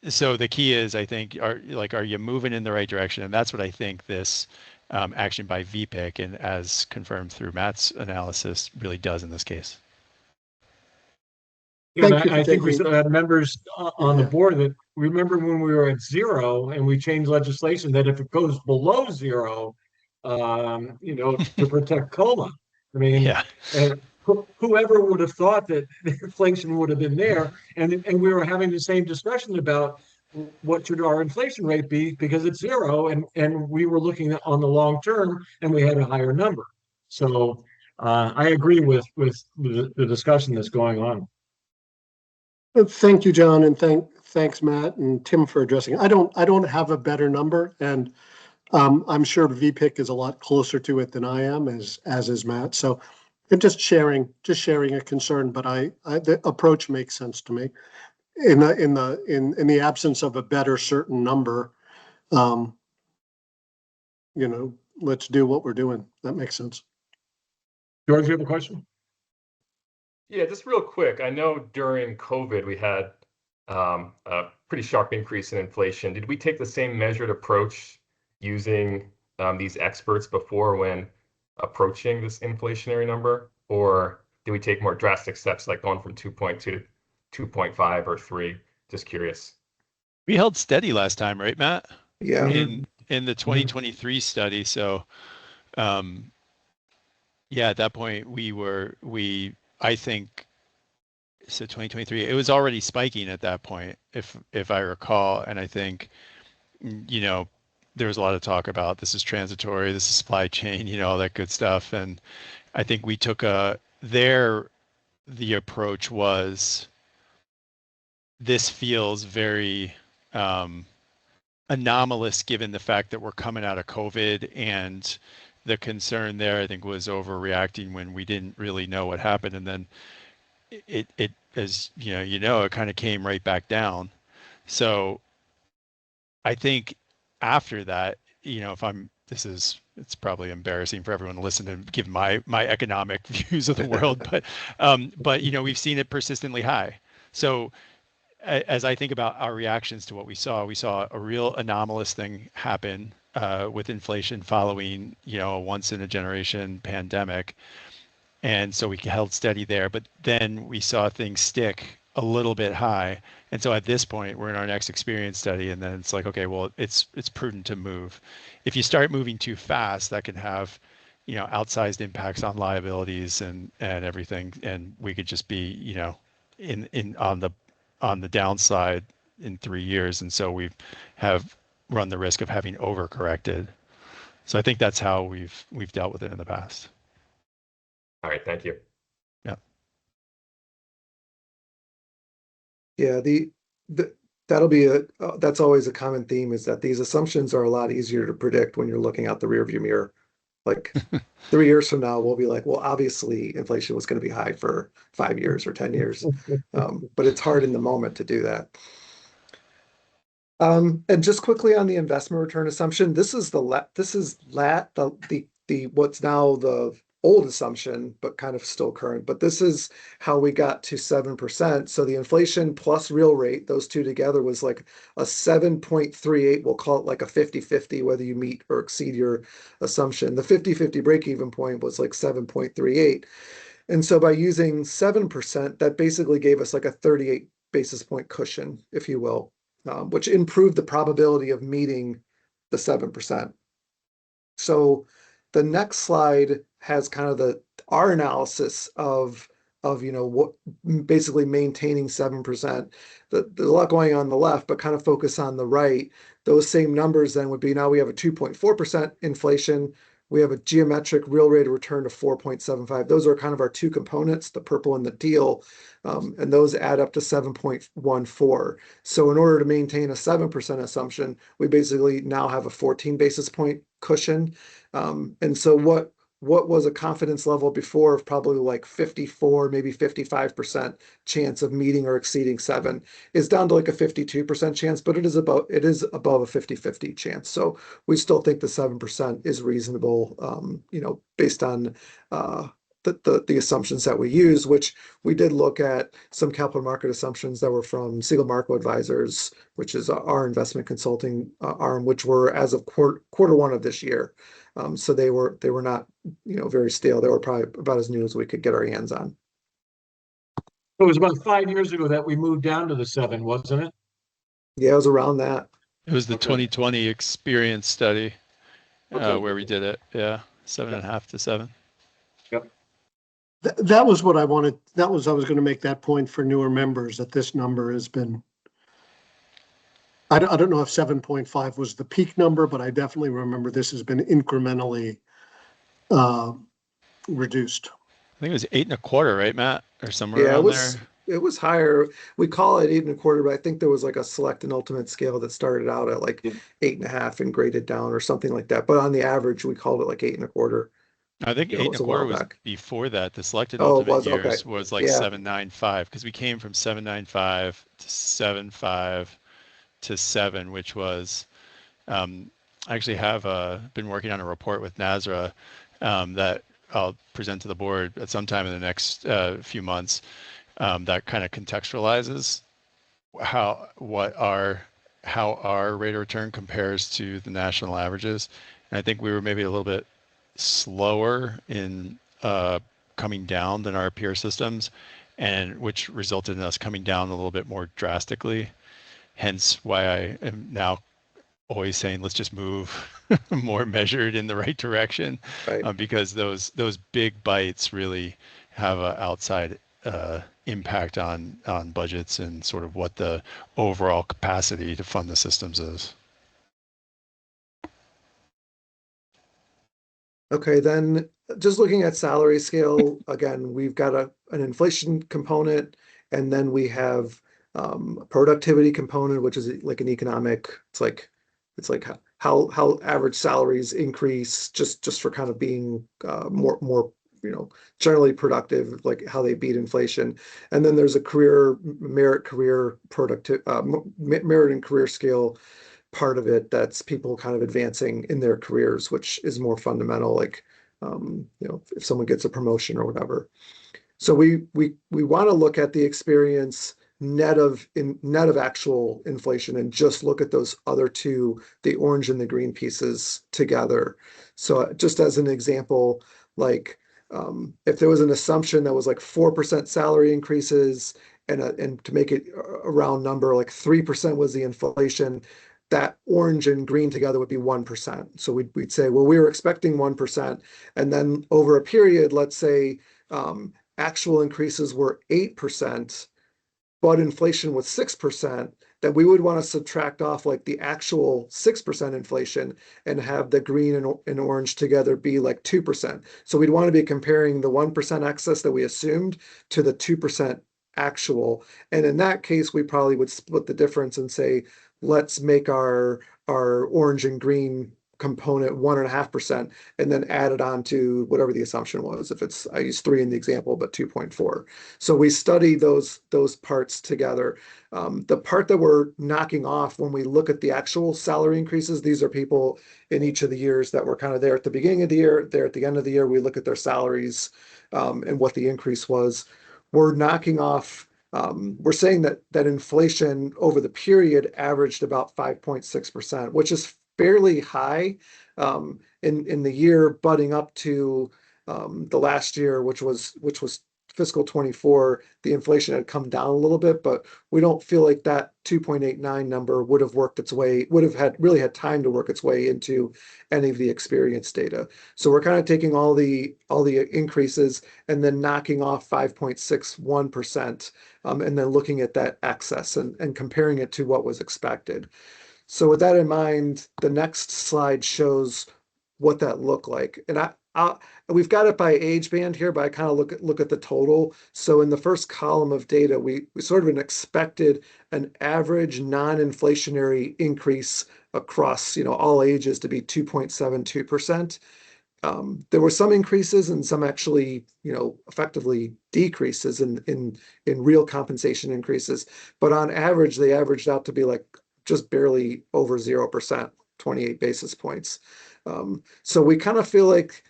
So the key is, I think, are you moving in the right direction? And that's what I think this action by VPIC, and as confirmed through Matt's analysis, really does in this case. Yeah, Thank you for I think we taking- still had members on the board that remember when we were at zero and we changed legislation that if it goes below zero, to protect COLA. I mean, Yeah. and whoever would have thought that inflation would have been there, and we were having the same discussion about what should our inflation rate be because it's zero, and we were looking on the long term and we had a higher number. So I agree with the discussion that's going on. Thank you, John, and thanks, Matt and Tim, for addressing it. I don't have a better number, and I'm sure VPIC is a lot closer to it than I am, as is Matt. So I'm just sharing a concern, but the approach makes sense to me. In the absence of a better certain number, let's do what we're doing. That makes sense. George, you have a question? Yeah, just real quick. I know during COVID we had a pretty sharp increase in inflation. Did we take the same measured approach using these experts before when approaching this inflationary number, or did we take more drastic steps like going from 2.2 to 2.5 or 3? Just curious. We held steady last time, right, Matt? Yeah. In the 2023 study. So yeah, at that point I think so 2023, it was already spiking at that point, if I recall. And I think, there was a lot of talk about this is transitory, this is supply chain, all that good stuff. And I think we took the approach was, this feels very anomalous given the fact that we're coming out of COVID, and the concern there, I think, was overreacting when we didn't really know what happened. And then it as it kind of came right back down. So I think after that, it's probably embarrassing for everyone to listen to give my economic views of the world, but we've seen it persistently high. So as I think about our reactions to what we saw a real anomalous thing happen with inflation following, a once in a generation pandemic. And so we held steady there, but then we saw things stick a little bit high. And so at this point, we're in our next experience study, and then it's like, okay, well, it's prudent to move. If you start moving too fast, that can have, outsized impacts on liabilities and everything, and we could just be, in on the downside in 3 years. And so have run the risk of having overcorrected. So I think that's how we've dealt with it in the past. All right, thank you. Yeah. Yeah, that'll be that's always a common theme, is that these assumptions are a lot easier to predict when you're looking out the rearview mirror. Like 3 years from now, we'll be like, well, obviously inflation was going to be high for 5 years or 10 years. But it's hard in the moment to do that. And just quickly on the investment return assumption, this is what's now the old assumption, but kind of still current. But this is how we got to 7%. So the inflation plus real rate, those two together, was like a 7.38. We'll call it like a 50-50, whether you meet or exceed your assumption. The 50-50 break-even point was like 7.38. And so by using 7%, that basically gave us like a 38 basis point cushion, if you will, which improved the probability of meeting the 7%. So the next slide has kind of our analysis of what basically maintaining 7%. There's a lot going on the left, but kind of focus on the right. Those same numbers then would be, now we have a 2.4% inflation. We have a geometric real rate of return to 4.75. Those are kind of our two components, the purple and the teal, and those add up to 7.14. So in order to maintain a 7% assumption, we basically now have a 14 basis point cushion. And so what was a confidence level before of probably like 54, maybe 55% chance of meeting or exceeding 7 is down to like a 52% chance, but it is above a 50-50 chance. So we still think the 7% is reasonable, based on the assumptions that we use, which we did look at some capital market assumptions that were from Siegel Marco Advisors, which is our investment consulting arm, which were as of quarter one of this year. So they were not, very stale. They were probably about as new as we could get our hands on. It was about 5 years ago that we moved down to the 7, wasn't it? Yeah, it was around that. It was the Okay. 2020 experience study Okay. where we did it. Yeah, 7.5 to 7. Yep. That was what I wanted. I was going to make that point for newer members, that this number has been, I don't know if 7.5 was the peak number, but I definitely remember this has been incrementally reduced. I think it was 8.25, right, Matt, or somewhere Yeah, around there. it was higher. We call it 8.25, but I think there was like a select and ultimate scale that started out at like 8.5 and graded down or something like that. But on the average, we called it like 8.25. I think It was a while 8.25 was back. before that. The selected Oh, it ultimate was? Okay. years was like Yeah. 7.95, because we came from 7.95 to 7.5 to 7, which was I actually have been working on a report with NASRA that I'll present to the board at some time in the next few months, that kind of contextualizes how our rate of return compares to the national averages. And I think we were maybe a little bit slower in coming down than our peer systems, and which resulted in us coming down a little bit more drastically. Hence why I am now always saying let's just move more measured in the right direction, Right. because those big bites really have an outside impact on budgets and sort of what the overall capacity to fund the systems is. Okay, then just looking at salary scale, again, we've got an inflation component, and then we have a productivity component, which is like an economic, it's like how average salaries increase just for kind of being more generally productive, like how they beat inflation. And then there's a career productive merit and career scale part of it that's people kind of advancing in their careers, which is more fundamental, like if someone gets a promotion or whatever. So we want to look at the experience net of actual inflation and just look at those other two, the orange and the green pieces together. So just as an example, like if there was an assumption that was like 4% salary increases and to make it a round number, like 3% was the inflation, that orange and green together would be 1%. So we'd say, well, we were expecting 1%. And then over a period, let's say actual increases were 8%, but inflation was 6%, then we would want to subtract off like the actual 6% inflation and have the green and orange together be like 2%. So we'd want to be comparing the 1% excess that we assumed to the 2% actual. And in that case, we probably would split the difference and say, let's make our orange and green component 1.5%, and then add it on to whatever the assumption was. If it's, I used 3 in the example, but 2.4. So we study those parts together. The part that we're knocking off when we look at the actual salary increases, these are people in each of the years that were kind of there at the beginning of the year, there at the end of the year, we look at their salaries and what the increase was. We're knocking off we're saying that inflation over the period averaged about 5.6%, which is fairly high in the year butting up to the last year, which was fiscal 24. The inflation had come down a little bit, but we don't feel like that 2.89 number would have really had time to work its way into any of the experience data. So we're kind of taking all the increases and then knocking off 5.61%, and then looking at that excess and comparing it to what was expected. So with that in mind, the next slide shows what that looked like. And we've got it by age band here, but I kind of look at the total. So in the first column of data, we sort of expected an average non-inflationary increase across all ages to be 2.72%. There were some increases and some actually, effectively decreases in real compensation increases. But on average, they averaged out to be like just barely over 0%, 28 basis points. So we kind of feel like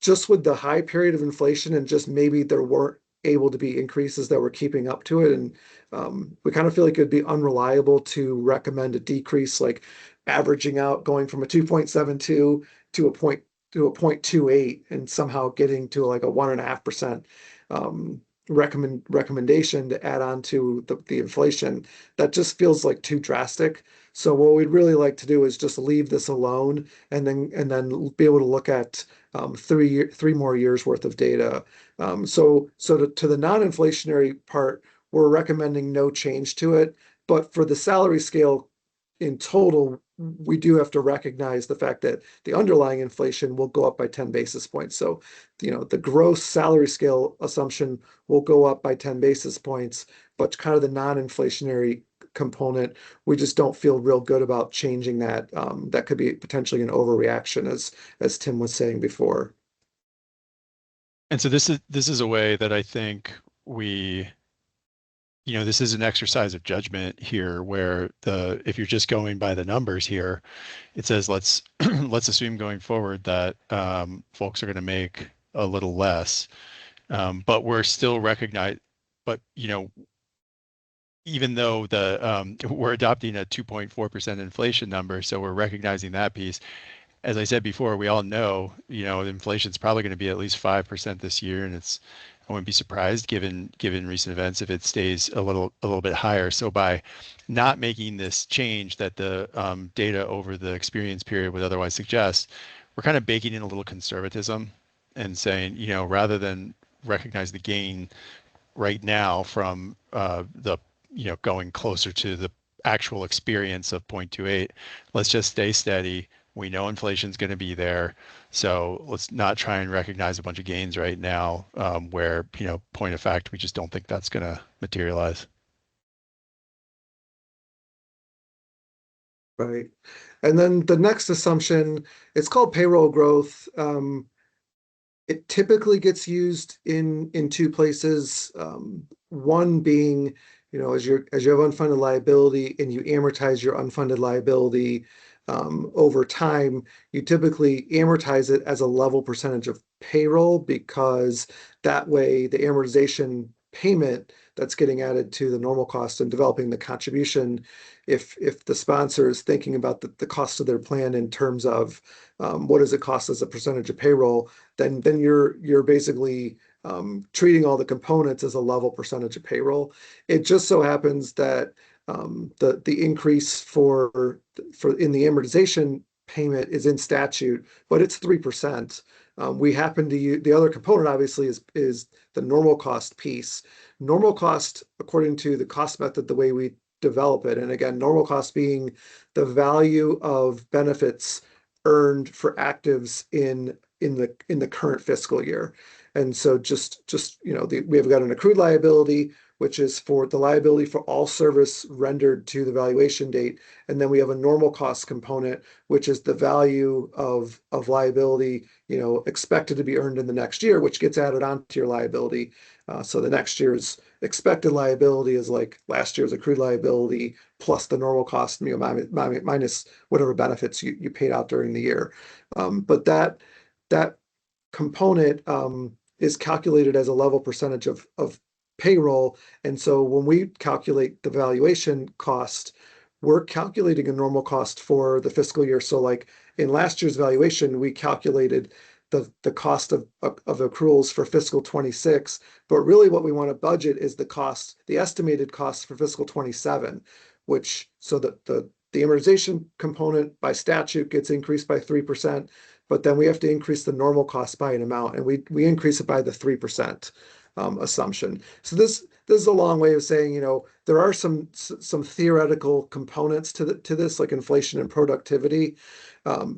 just with the high period of inflation and just maybe there weren't able to be increases that were keeping up to it. And we kind of feel like it'd be unreliable to recommend a decrease, like averaging out going from a 2.72 to a 0.28 and somehow getting to like a 1.5% recommendation to add on to the inflation. That just feels like too drastic. So what we'd really like to do is just leave this alone and then be able to look at 3 more years worth of data. So to the non-inflationary part, we're recommending no change to it. But for the salary scale in total, we do have to recognize the fact that the underlying inflation will go up by 10 basis points. So, the gross salary scale assumption will go up by 10 basis points, but kind of the non-inflationary component, we just don't feel real good about changing that. That could be potentially an overreaction, as Tim was saying before. And so this is a way that I think this is an exercise of judgment here, where if you're just going by the numbers here, it says let's assume going forward that folks are going to make a little less, but we're still but even though we're adopting a 2.4% inflation number, so we're recognizing that piece. as I said before, we all know, inflation's probably going to be at least 5% this year, and I wouldn't be surprised given recent events if it stays a little bit higher. So by not making this change that the data over the experience period would otherwise suggest, we're kind of baking in a little conservatism and saying, rather than recognize the gain right now from the going closer to the actual experience of 0.28, let's just stay steady. We know inflation's going to be there, so let's not try and recognize a bunch of gains right now, where point of fact we just don't think that's going to materialize. Right. And then the next assumption, it's called payroll growth. It typically gets used in two places. One being, as you have unfunded liability and you amortize your unfunded liability over time, you typically amortize it as a level percentage of payroll, because that way the amortization payment that's getting added to the normal cost and developing the contribution, if the sponsor is thinking about the cost of their plan in terms of what does it cost as a percentage of payroll, then you're basically treating all the components as a level percentage of payroll. It just so happens that the increase for in the amortization payment is in statute, but it's 3%. We happen to use the other component, obviously, is the normal cost piece. Normal cost, according to the cost method, the way we develop it, and again, normal cost being the value of benefits earned for actives in the current fiscal year. And so just we have got an accrued liability, which is for the liability for all service rendered to the valuation date. And then we have a normal cost component, which is the value of liability, expected to be earned in the next year, which gets added onto your liability. So the next year's expected liability is like last year's accrued liability plus the normal cost, minus whatever benefits you paid out during the year. But that component is calculated as a level percentage of payroll. And so when we calculate the valuation cost, we're calculating a normal cost for the fiscal year. So like in last year's valuation, we calculated the cost of accruals for fiscal 26, but really what we want to budget is the estimated cost for fiscal 27, so the amortization component by statute gets increased by 3%, but then we have to increase the normal cost by an amount, and we increase it by the 3% assumption. So this is a long way of saying, there are some theoretical components to this, like inflation and productivity.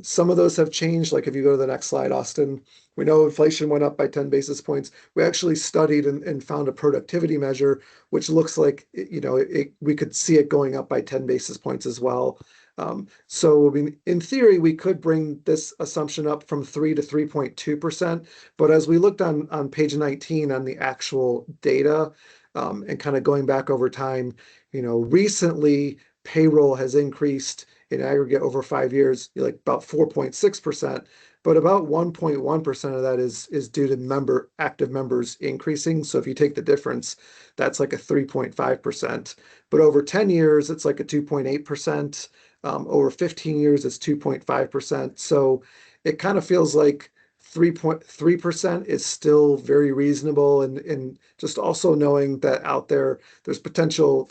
Some of those have changed. Like if you go to the next slide, Austin, we know inflation went up by 10 basis points. We actually studied and found a productivity measure, which looks like, we could see it going up by 10 basis points as well. So I mean, in theory, we could bring this assumption up from 3 to 3.2%. But as we looked on page 19 on the actual data, and kind of going back over time, recently payroll has increased in aggregate over 5 years, like about 4.6%, but about 1.1% of that is due to active members increasing. So if you take the difference, that's like a 3.5%. But over 10 years, it's like a 2.8%. Over 15 years, it's 2.5%. So it kind of feels like 3.3% is still very reasonable. And just also knowing that out there's potential,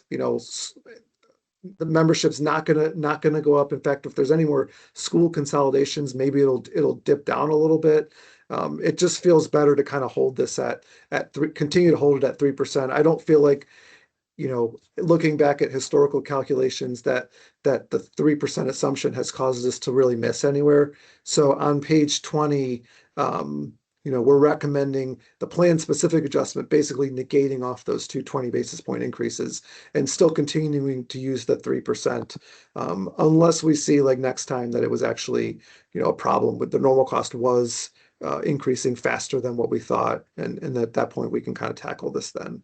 the membership's not gonna go up. In fact, if there's any more school consolidations, maybe it'll dip down a little bit. It just feels better to kind of hold this at 3, continue to hold it at 3%. I don't feel like, looking back at historical calculations, that the 3% assumption has caused us to really miss anywhere. So on page 20, we're recommending the plan specific adjustment, basically negating off those 20 basis point increases and still continuing to use the 3%, unless we see like next time that it was actually, a problem with the normal cost was increasing faster than what we thought. And at that point, we can kind of tackle this then.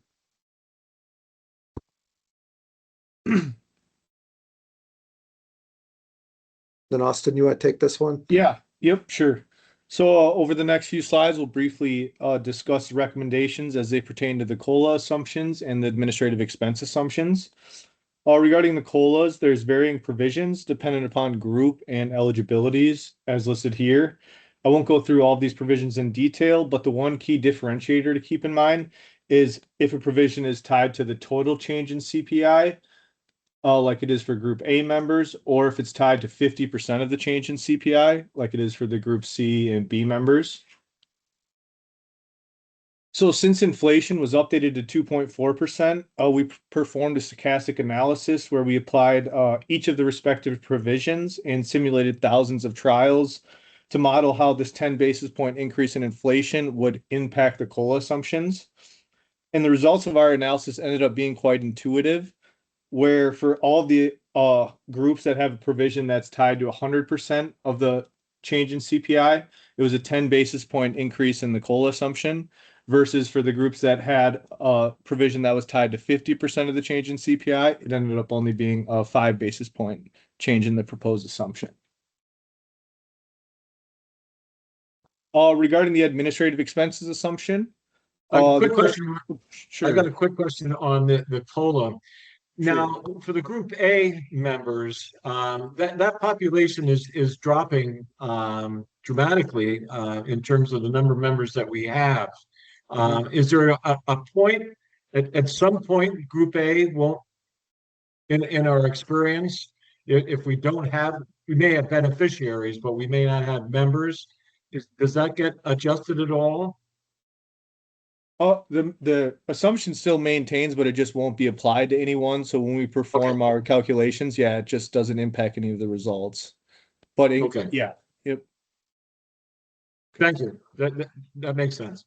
Then Austin, you want to take this one? Yeah, yep, sure. So over the next few slides, we'll briefly discuss recommendations as they pertain to the COLA assumptions and the administrative expense assumptions. Regarding the COLAs, there's varying provisions dependent upon group and eligibilities as listed here. I won't go through all of these provisions in detail, but the one key differentiator to keep in mind is if a provision is tied to the total change in CPI, like it is for Group A members, or if it's tied to 50% of the change in CPI, like it is for the Group C and B members. So since inflation was updated to 2.4%, we performed a stochastic analysis where we applied each of the respective provisions and simulated thousands of trials to model how this 10 basis point increase in inflation would impact the COLA assumptions. And the results of our analysis ended up being quite intuitive, where for all the groups that have a provision that's tied to 100% of the change in CPI, it was a 10 basis point increase in the COLA assumption, versus for the groups that had a provision that was tied to 50% of the change in CPI, it ended up only being a 5 basis point change in the proposed assumption. Regarding the administrative expenses assumption, Quick question. sure. I got a quick question on the COLA. Now, for the Group A members, that population is dropping dramatically in terms of the number of members that we have. Is there a point at some point Group A won't, in our experience, if we don't have, we may have beneficiaries, but we may not have members. Does that get adjusted at all? The assumption still maintains, but it just won't be applied to anyone. So when we perform our calculations, yeah, it just doesn't impact any of the results. But yeah, yep. Thank you. That makes sense.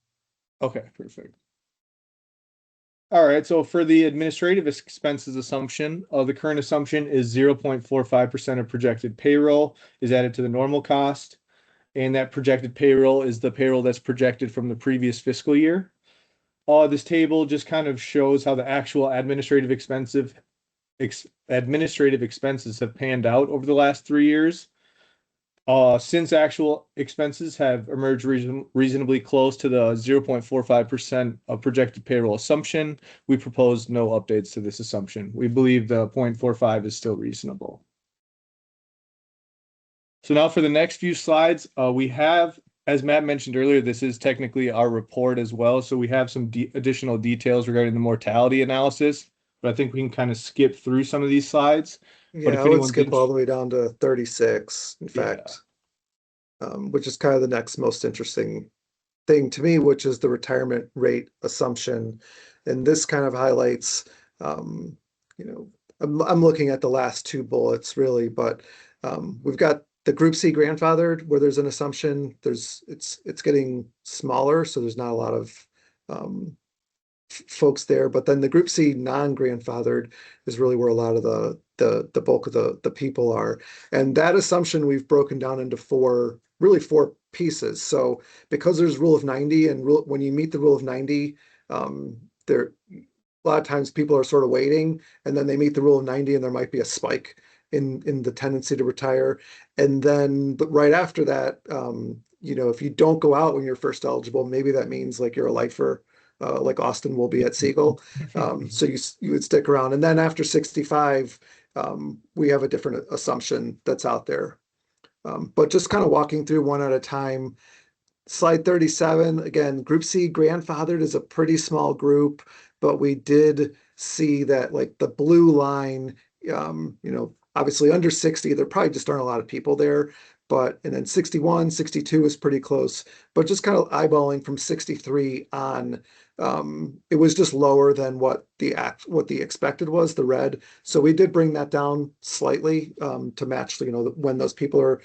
Okay, perfect. All right, so for the administrative expenses assumption, the current assumption is 0.45% of projected payroll is added to the normal cost, and that projected payroll is the payroll that's projected from the previous fiscal year. This table just kind of shows how the actual administrative expenses have panned out over the last 3 years. Since actual expenses have emerged reasonably close to the 0.45% of projected payroll assumption, we propose no updates to this assumption. We believe the 0.45 is still reasonable. So now for the next few slides, we have, as Matt mentioned earlier, this is technically our report as well. So we have some additional details regarding the mortality analysis, but I think we can kind of skip through some of these slides. Yeah, I would skip all the way down to 36, in fact, which is kind of the next most interesting thing to me, which is the retirement rate assumption. And this kind of highlights, I'm looking at the last two bullets really, but we've got the Group C grandfathered where there's an assumption, it's getting smaller, so there's not a lot of folks there. But then the Group C non-grandfathered is really where a lot of the bulk of the people are. And that assumption we've broken down into four pieces. So because there's rule of 90, and when you meet the rule of 90, there a lot of times people are sort of waiting, and then they meet the rule of 90 and there might be a spike in the tendency to retire. And then, but right after that, if you don't go out when you're first eligible, maybe that means like you're a lifer, like Austin will be at Siegel. So you would stick around. And then after 65, we have a different assumption that's out there. But just kind of walking through one at a time. Slide 37, again, Group C grandfathered is a pretty small group, but we did see that like the blue line, obviously under 60, there probably just aren't a lot of people there. And then 61, 62 is pretty close, but just kind of eyeballing from 63 on, it was just lower than what the expected was, the red. So we did bring that down slightly to match, when those people are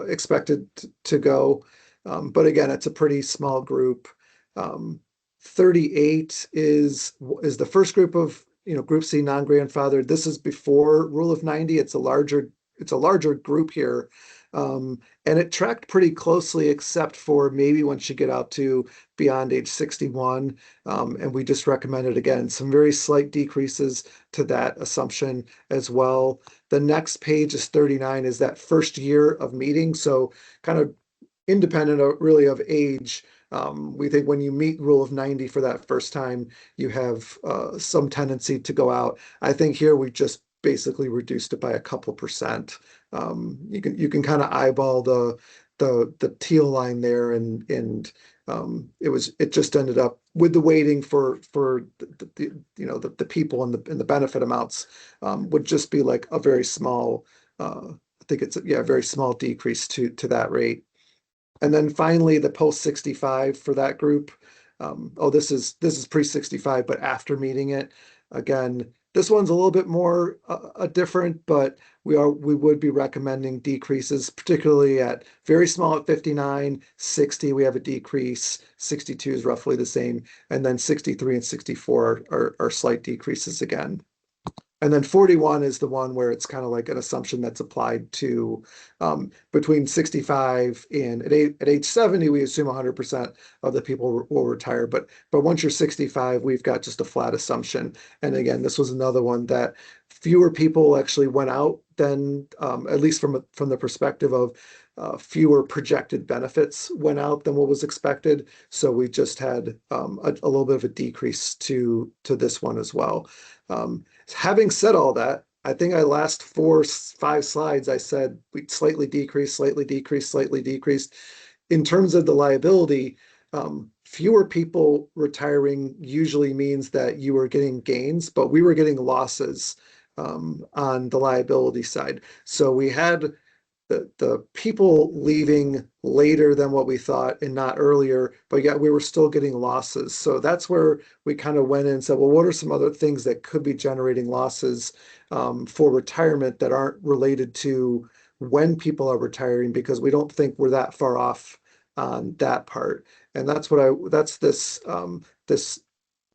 expected to go. But again, it's a pretty small group. 38 is the first group of Group C non-grandfathered. This is before rule of 90. It's a larger group here. And it tracked pretty closely, except for maybe once you get out to beyond age 61. And we just recommended, again, some very slight decreases to that assumption as well. The next page is 39, is that first year of meeting. So kind of independent really of age, We think when you meet rule of 90 for that first time, you have some tendency to go out. I think here we just basically reduced it by a couple percent. You can kind of eyeball the teal line there, and it just ended up with the weighting for the people and the benefit amounts would just be like a very small I think it's a very small decrease to that rate. And then finally, the post 65 for that group. This is pre 65, but after meeting it, again, this one's a little bit more different, but we would be recommending decreases, particularly at very small at 59, 60, we have a decrease, 62 is roughly the same, and then 63 and 64 are slight decreases again. And then 41 is the one where it's kind of like an assumption that's applied to between 65 and at age 70, we assume 100% of the people will retire. But once you're 65, we've got just a flat assumption. And again, this was another one that fewer people actually went out than, at least from the perspective of fewer projected benefits went out than what was expected. So we just had a little bit of a decrease to this one as well. Having said all that, I think I last 4-5 slides, I said we slightly decreased, slightly decreased, slightly decreased. In terms of the liability, fewer people retiring usually means that you are getting gains, but we were getting losses on the liability side. So we had the people leaving later than what we thought and not earlier, but yet we were still getting losses. So that's where we kind of went in and said, well, what are some other things that could be generating losses for retirement that aren't related to when people are retiring, because we don't think we're that far off on that part. And that's this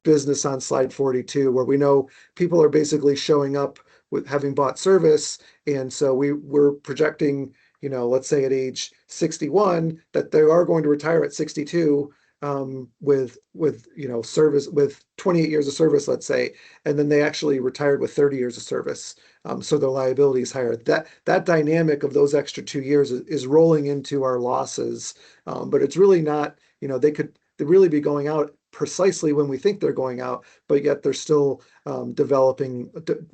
business on slide 42, where we know people are basically showing up with having bought service. And so we're projecting, let's say at age 61, that they are going to retire at 62 with service, with 28 years of service, let's say, and then they actually retired with 30 years of service. So their liability is higher. That dynamic of those extra 2 years is rolling into our losses, but it's really not, they'd really be going out precisely when we think they're going out, but yet they're still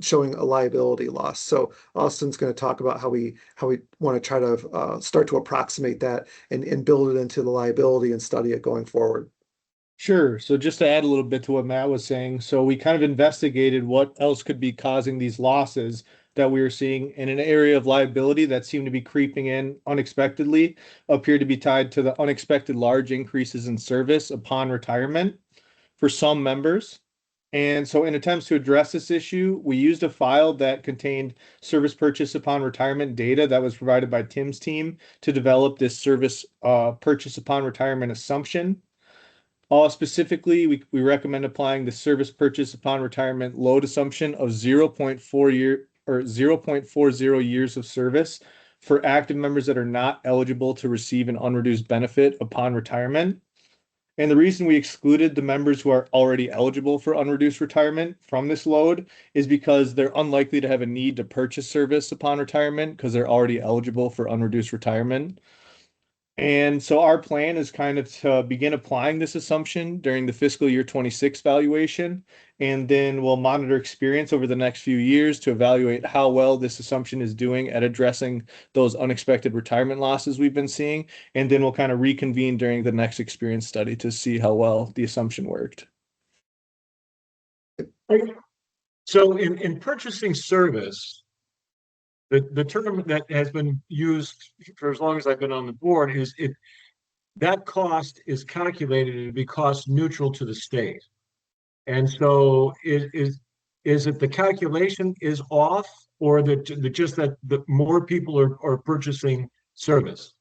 showing a liability loss. So Austin's going to talk about how we want to try to start to approximate that and build it into the liability and study it going forward. Sure. So just to add a little bit to what Matt was saying, so we kind of investigated what else could be causing these losses that we were seeing in an area of liability that seemed to be creeping in unexpectedly, appeared to be tied to the unexpected large increases in service upon retirement for some members. And so in attempts to address this issue, we used a file that contained service purchase upon retirement data that was provided by Tim's team to develop this service purchase upon retirement assumption. Specifically, we recommend applying the service purchase upon retirement load assumption of 0.40 years of service for active members that are not eligible to receive an unreduced benefit upon retirement. And the reason we excluded the members who are already eligible for unreduced retirement from this load is because they're unlikely to have a need to purchase service upon retirement because they're already eligible for unreduced retirement. And so our plan is kind of to begin applying this assumption during the fiscal year 26 valuation, and then we'll monitor experience over the next few years to evaluate how well this assumption is doing at addressing those unexpected retirement losses we've been seeing. And then we'll kind of reconvene during the next experience study to see how well the assumption worked. So in purchasing service, the term that has been used for as long as I've been on the board is that cost is calculated to be cost neutral to the state. And so is it the calculation is off, or just that the more people are purchasing service?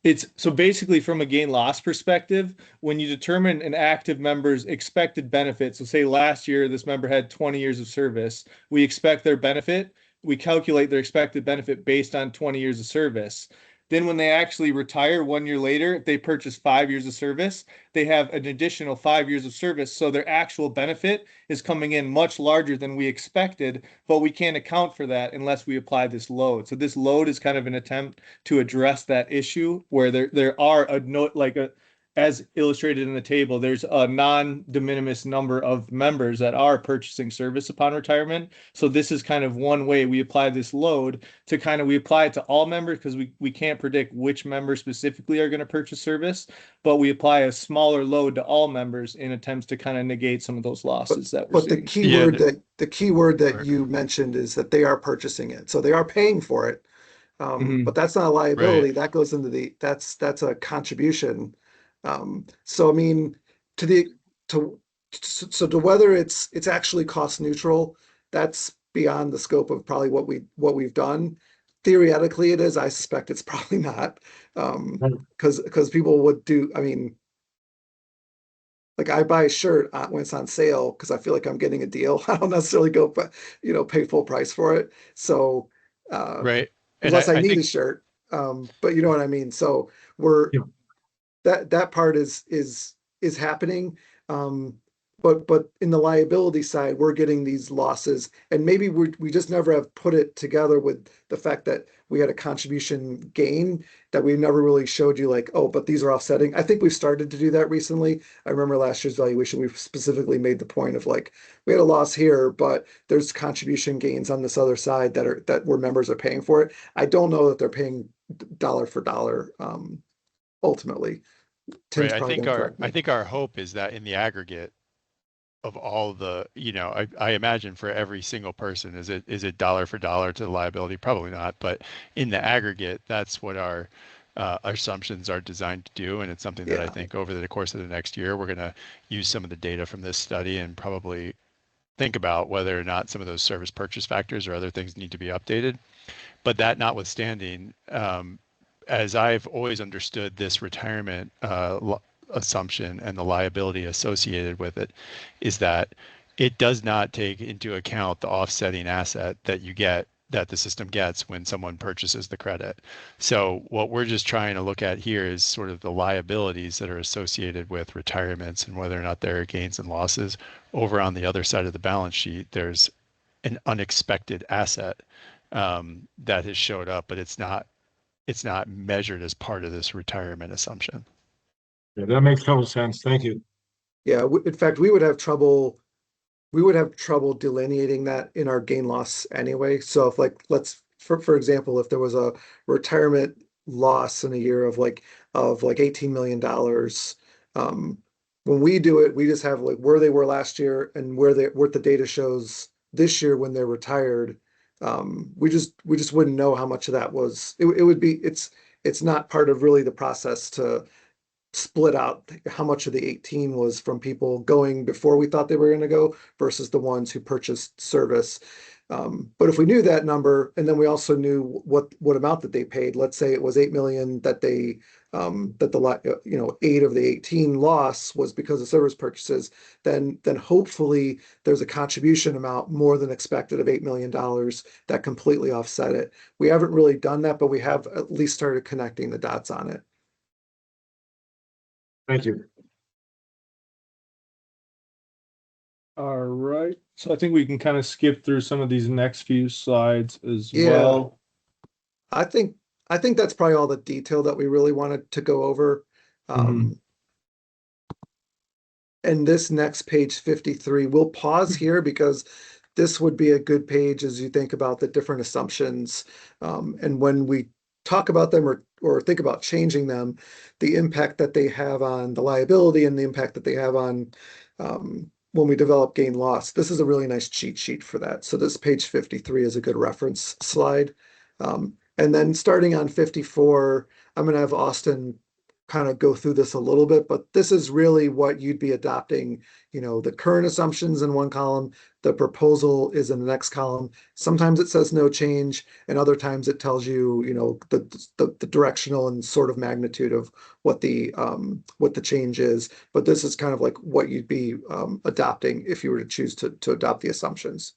It's so basically from a gain loss perspective, when you determine an active member's expected benefit, so say last year this member had 20 years of service, we expect their benefit, we calculate their expected benefit based on 20 years of service. Then when they actually retire 1 year later, if they purchase 5 years of service, they have an additional 5 years of service. So their actual benefit is coming in much larger than we expected, but we can't account for that unless we apply this load. So this load is kind of an attempt to address that issue where there are as illustrated in the table, there's a non-de minimis number of members that are purchasing service upon retirement. So this is kind of one way we apply this load to kind of, we apply it to all members because we can't predict which members specifically are going to purchase service, but we apply a smaller load to all members in attempts to kind of negate some of those losses that we're But the seeing. key Yeah, word that Sorry. you mentioned is that they are purchasing it. So they are paying for it. Mhm. But that's not a liability. That goes into that's a contribution. So I mean, to the to whether it's actually cost neutral, that's beyond the scope of probably what we've done. Theoretically, it is. I suspect it's probably not, because people would do. I mean, like I buy a shirt when it's on sale because I feel like I'm getting a deal. I don't necessarily go, but pay full price for it. So Right. And unless I I need a think, shirt, but you know what I mean. So we're Yeah. that part is happening. But in the liability side, we're getting these losses, and maybe we just never have put it together with the fact that we had a contribution gain that we never really showed you, like, oh, but these are offsetting. I think we've started to do that recently. I remember last year's valuation, we specifically made the point of like, we had a loss here, but there's contribution gains on this other side that where members are paying for it. I don't know that they're paying dollar for dollar, ultimately. Tim's right. probably going to correct I me. think our hope is that in the aggregate of all the, I imagine for every single person, is it dollar for dollar to the liability? Probably not, but in the aggregate, that's what our assumptions are designed to do. And it's something that I Yeah. think over the course of the next year, we're going to use some of the data from this study and probably think about whether or not some of those service purchase factors or other things need to be updated. But that notwithstanding, as I've always understood this retirement assumption and the liability associated with it, is that it does not take into account the offsetting asset that the system gets when someone purchases the credit. So what we're just trying to look at here is sort of the liabilities that are associated with retirements and whether or not there are gains and losses. Over on the other side of the balance sheet, there's an unexpected asset that has showed up, but it's not measured as part of this retirement assumption. Yeah, that makes total sense. Thank you. Yeah. In fact, we would have trouble delineating that in our gain loss anyway. So if like, for example, if there was a retirement loss in a year of like $18 million, when we do it, we just have like where they were last year and what the data shows this year when they're retired. We just wouldn't know how much of that was. It would be, it's not part of really the process to split out how much of the 18 was from people going before we thought they were going to go versus the ones who purchased service. But if we knew that number, and then we also knew what amount that they paid, let's say it was 8 million that they that the 8 of the 18 loss was because of service purchases, then hopefully there's a contribution amount more than expected of $8 million that completely offset it. We haven't really done that, but we have at least started connecting the dots on it. Thank you. All right. So I think we can kind of skip through some of these next few slides as Yeah. well. I think that's probably all the detail that we really wanted to go over. And this next page 53, we'll pause here because this would be a good page as you think about the different assumptions. And when we talk about them or think about changing them, the impact that they have on the liability and the impact that they have on when we develop gain loss. This is a really nice cheat sheet for that. So this page 53 is a good reference slide. And then starting on 54, I'm going to have Austin kind of go through this a little bit, but this is really what you'd be adopting, the current assumptions in one column, the proposal is in the next column. Sometimes it says no change, and other times it tells you, the directional and sort of magnitude of what the change is. But this is kind of like what you'd be adopting if you were to choose to adopt the assumptions.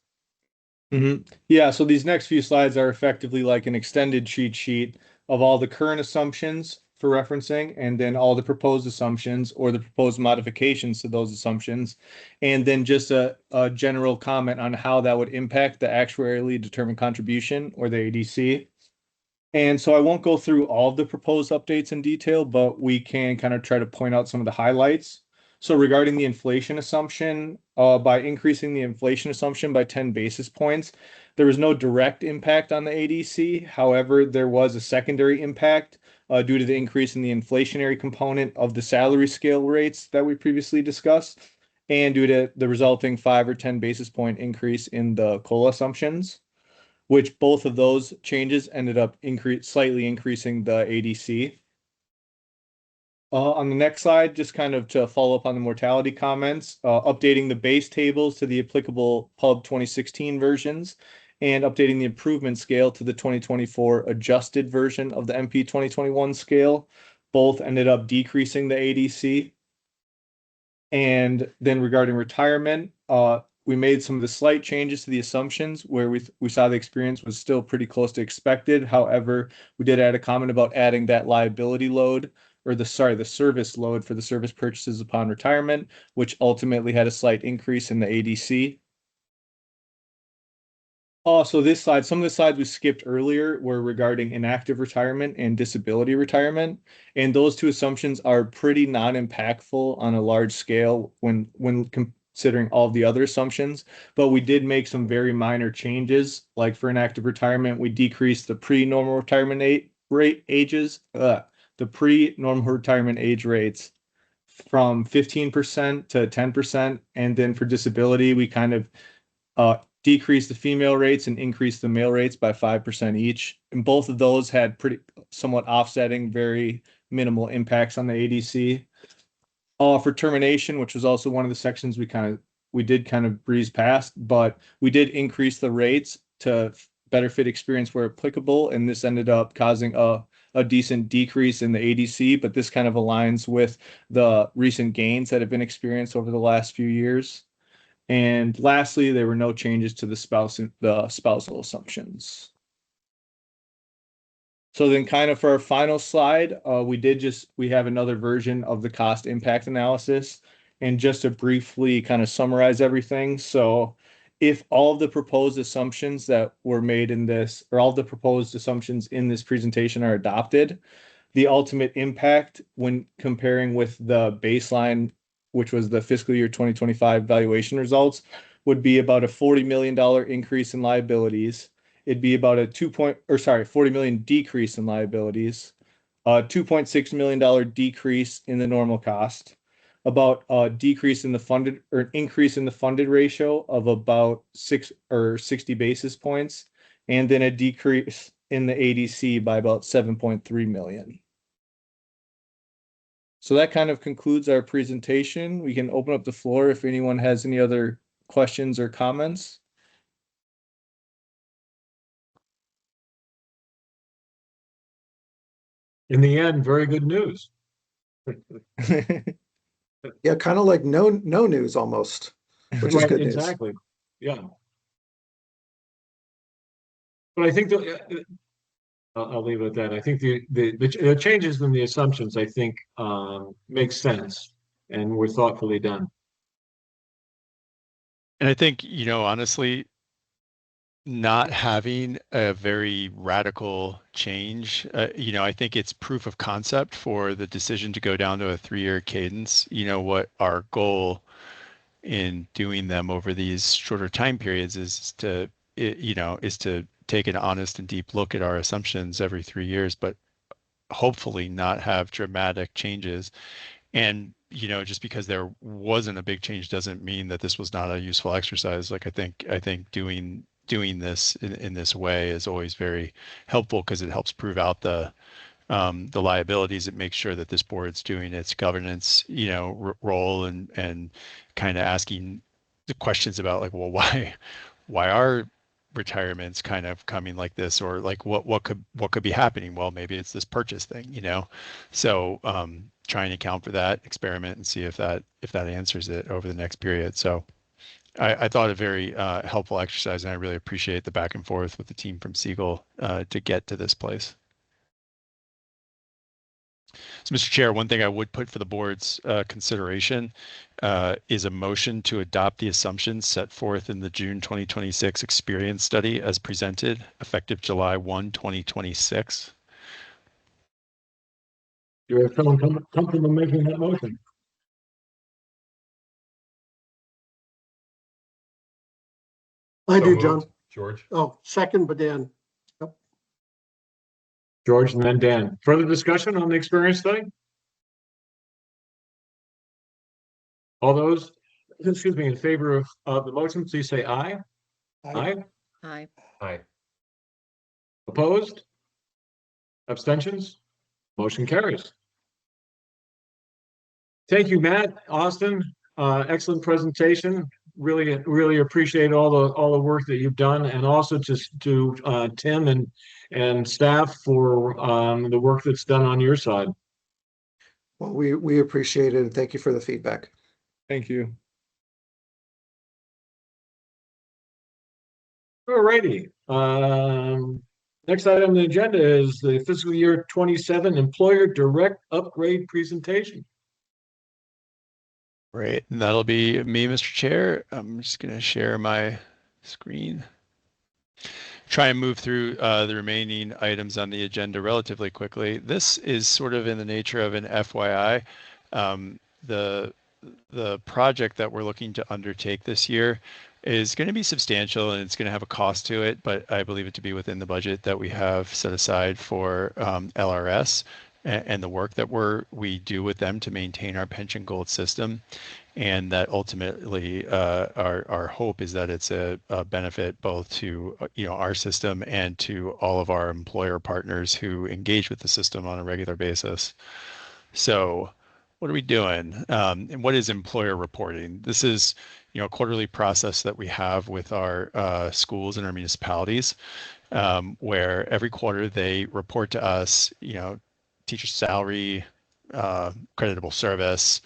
Yeah, so these next few slides are effectively like an extended cheat sheet of all the current assumptions for referencing, and then all the proposed assumptions or the proposed modifications to those assumptions, and then just a general comment on how that would impact the actuarially determined contribution or the ADC. And so I won't go through all of the proposed updates in detail, but we can kind of try to point out some of the highlights. So regarding the inflation assumption, by increasing the inflation assumption by 10 basis points, there was no direct impact on the ADC. However, there was a secondary impact due to the increase in the inflationary component of the salary scale rates that we previously discussed, and due to the resulting 5 or 10 basis point increase in the COLA assumptions, which both of those changes ended up slightly increasing the ADC. On the next slide, just kind of to follow up on the mortality comments, updating the base tables to the applicable Pub 2016 versions and updating the improvement scale to the 2024 adjusted version of the MP 2021 scale. Both ended up decreasing the ADC. And then regarding retirement, we made some of the slight changes to the assumptions where we saw the experience was still pretty close to expected. However, we did add a comment about adding that liability load, or the service load for the service purchases upon retirement, which ultimately had a slight increase in the ADC. So this slide, some of the slides we skipped earlier were regarding inactive retirement and disability retirement. And those two assumptions are pretty non-impactful on a large scale when considering all of the other assumptions. But we did make some very minor changes. Like for inactive retirement, we decreased the pre-normal retirement the pre-normal retirement age rates from 15% to 10%. And then for disability, we kind of decrease the female rates and increase the male rates by 5% each. And both of those had somewhat offsetting, very minimal impacts on the ADC. For termination, which was also one of the sections we did kind of breeze past, but we did increase the rates to better fit experience where applicable. And this ended up causing a decent decrease in the ADC, but this kind of aligns with the recent gains that have been experienced over the last few years. And lastly, there were no changes to the spousal assumptions. So then kind of for our final slide, we have another version of the cost impact analysis. And just to briefly kind of summarize everything. So if all of the proposed assumptions that were made in this, or all of the proposed assumptions in this presentation are adopted, the ultimate impact when comparing with the baseline, which was the fiscal year 2025 valuation results, would be about a $40 million increase in liabilities. It'd be about a $40 million decrease in liabilities, a $2.6 million decrease in the normal cost, about a decrease in the funded or increase in the funded ratio of about 60 basis points, and then a decrease in the ADC by about 7.3 million. So that kind of concludes our presentation. We can open up the floor if anyone has any other questions or comments. In the end, very good news. Yeah, kind of like no news almost, which is Right, good news. exactly. Yeah. But I think that I'll leave it at that. I think the changes in the assumptions, I think, make sense and were thoughtfully done. And I think, honestly, not having a very radical change, I think it's proof of concept for the decision to go down to a 3-year cadence. What our goal in doing them over these shorter time periods is to take an honest and deep look at our assumptions every 3 years, but hopefully not have dramatic changes. And just because there wasn't a big change doesn't mean that this was not a useful exercise. Like I think doing this in this way is always very helpful because it helps prove out the liabilities. It makes sure that this board's doing its governance, role and kind of asking the questions about like, well, why are retirements kind of coming like this, or like what could be happening? Well, maybe it's this purchase thing, So try and account for that, experiment and see if that answers it over the next period. So I thought a very helpful exercise, and I really appreciate the back and forth with the team from Siegel to get to this place. So, Mr. Chair, one thing I would put for the board's consideration is a motion to adopt the assumptions set forth in the June 2026 experience study as presented, effective July 1, 2026. Do you have someone comfortable making that motion? I So do, moved. John. George. Oh, second, but Dan. Yep. George and then Dan. Further discussion on the experience study? All those, excuse me, in favor of the motion, please say aye. Aye. Aye. Aye. Opposed? Abstentions? Motion carries. Thank you, Matt, Austin. Excellent presentation. Really appreciate all the work that you've done, and also just to Tim and staff for the work that's done on your side. Well, we appreciate it, and thank you for the feedback. Thank you. All righty. Next item on the agenda is the fiscal year 27 employer direct upgrade presentation. Right, and that'll be me, Mr. Chair. I'm just going to share my screen. Try and move through the remaining items on the agenda relatively quickly. This is sort of in the nature of an FYI. The project that we're looking to undertake this year is going to be substantial and it's going to have a cost to it, but I believe it to be within the budget that we have set aside for LRS and the work that we do with them to maintain our pension gold system. And that ultimately our hope is that it's a benefit both to our system and to all of our employer partners who engage with the system on a regular basis. So what are we doing? And what is employer reporting? This is a quarterly process that we have with our schools and our municipalities, where every quarter they report to us, teacher salary, creditable service,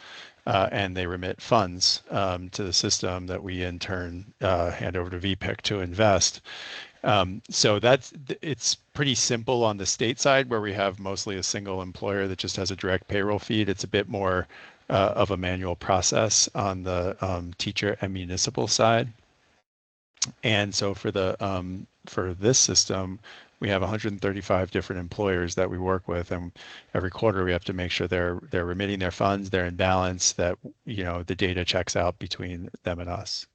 and they remit funds to the system that we in turn hand over to VPIC to invest. So it's pretty simple on the state side where we have mostly a single employer that just has a direct payroll feed. It's a bit more of a manual process on the teacher and municipal side. And so for this system, we have 135 different employers that we work with, and every quarter we have to make sure they're remitting their funds, they're in balance, that the data checks out between them and us.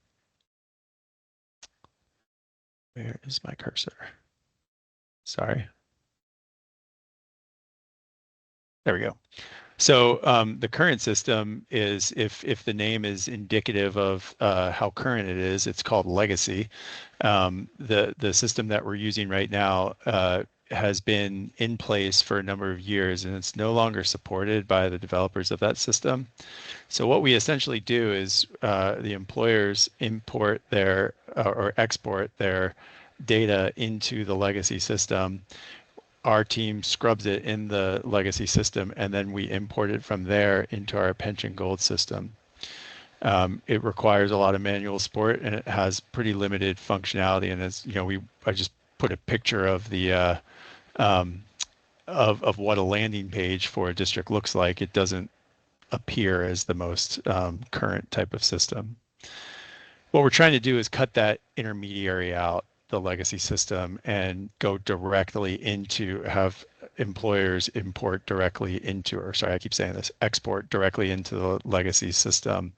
Where is my cursor? Sorry. There we go. So the current system is, if the name is indicative of how current it is, it's called legacy. The system that we're using right now has been in place for a number of years, and it's no longer supported by the developers of that system. So what we essentially do is the employers import their or export their data into the legacy system. Our team scrubs it in the legacy system, and then we import it from there into our pension gold system. It requires a lot of manual support, and it has pretty limited functionality. And as I just put a picture of the of what a landing page for a district looks like. It doesn't appear as the most current type of system. What we're trying to do is cut that intermediary out, the legacy system, and go directly into, have employers import directly into, or sorry, I keep saying this, export directly into the legacy system.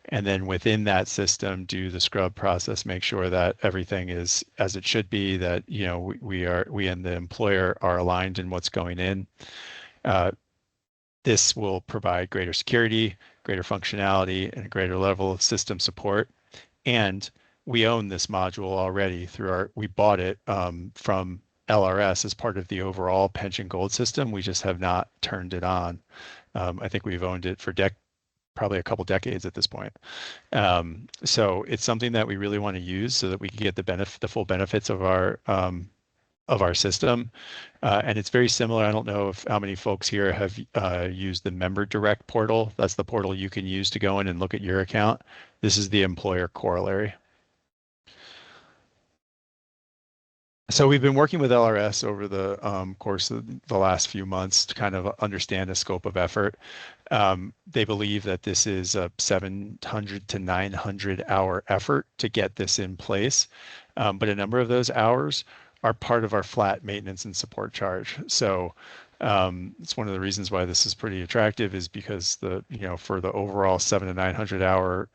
And then within that system, do the scrub process, make sure that everything is as it should be, that we and the employer are aligned in what's going in. This will provide greater security, greater functionality, and a greater level of system support. And we own this module already we bought it from LRS as part of the overall pension gold system. We just have not turned it on. I think we've owned it for probably a couple decades at this point. So it's something that we really want to use so that we can get the full benefits of our system. And it's very similar. I don't know how many folks here have used the Member Direct portal. That's the portal you can use to go in and look at your account. This is the employer corollary. So we've been working with LRS over the course of the last few months to kind of understand the scope of effort. They believe that this is a 700 to 900 hour effort to get this in place, but a number of those hours are part of our flat maintenance and support charge. So it's one of the reasons why this is pretty attractive, is because for the overall 700 to 900 hour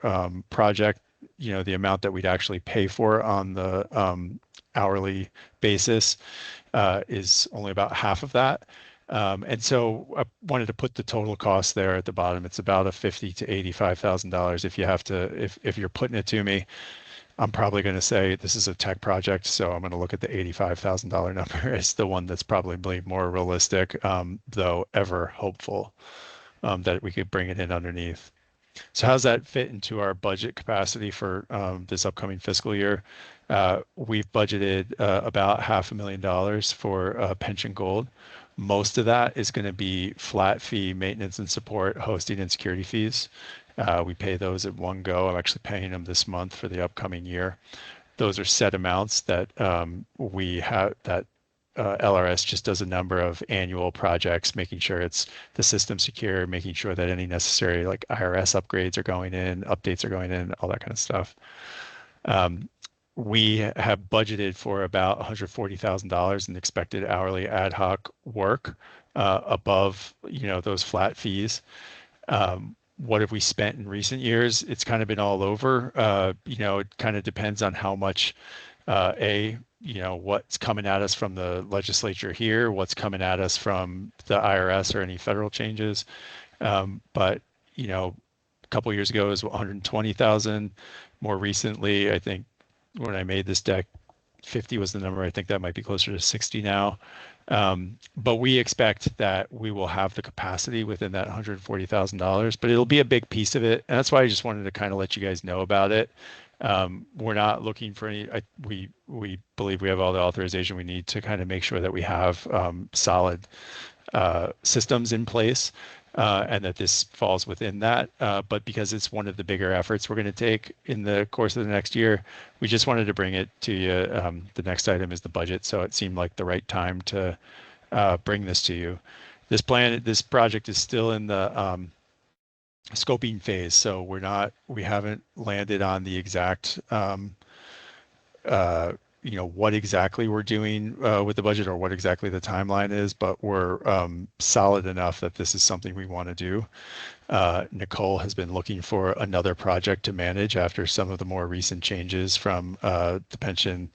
project, the amount that we'd actually pay for on the hourly basis is only about half of that. And so I wanted to put the total cost there at the bottom. It's about a $50,000 to $85,000. If you're putting it to me, I'm probably going to say this is a tech project, so I'm going to look at the $85,000 number as the one that's probably more realistic, though ever hopeful that we could bring it in underneath. So how does that fit into our budget capacity for this upcoming fiscal year? We've budgeted about $500,000 for pension gold. Most of that is going to be flat fee maintenance and support, hosting and security fees. We pay those at one go. I'm actually paying them this month for the upcoming year. Those are set amounts that we have that LRS just does a number of annual projects, making sure it's the system secure, making sure that any necessary like IRS upgrades are going in, updates are going in, all that kind of stuff. We have budgeted for about $140,000 in expected hourly ad hoc work above, those flat fees. What have we spent in recent years? It's kind of been all over. It kind of depends on how much what's coming at us from the legislature here, what's coming at us from the IRS or any federal changes. But a couple of years ago it was 120,000. More recently, I think when I made this deck, 50 was the number. I think that might be closer to 60 now. But we expect that we will have the capacity within that $140,000, but it'll be a big piece of it. And that's why I just wanted to kind of let you guys know about it. We're not looking for any, we believe we have all the authorization we need to kind of make sure that we have solid systems in place and that this falls within that. But because it's one of the bigger efforts we're going to take in the course of the next year, we just wanted to bring it to you. The next item is the budget, so it seemed like the right time to bring this to you. This project is still in the scoping phase, so we haven't landed on the exact what exactly we're doing with the budget or what exactly the timeline is, but we're solid enough that this is something we want to do. Nicole has been looking for another project to manage after some of the more recent changes from the pension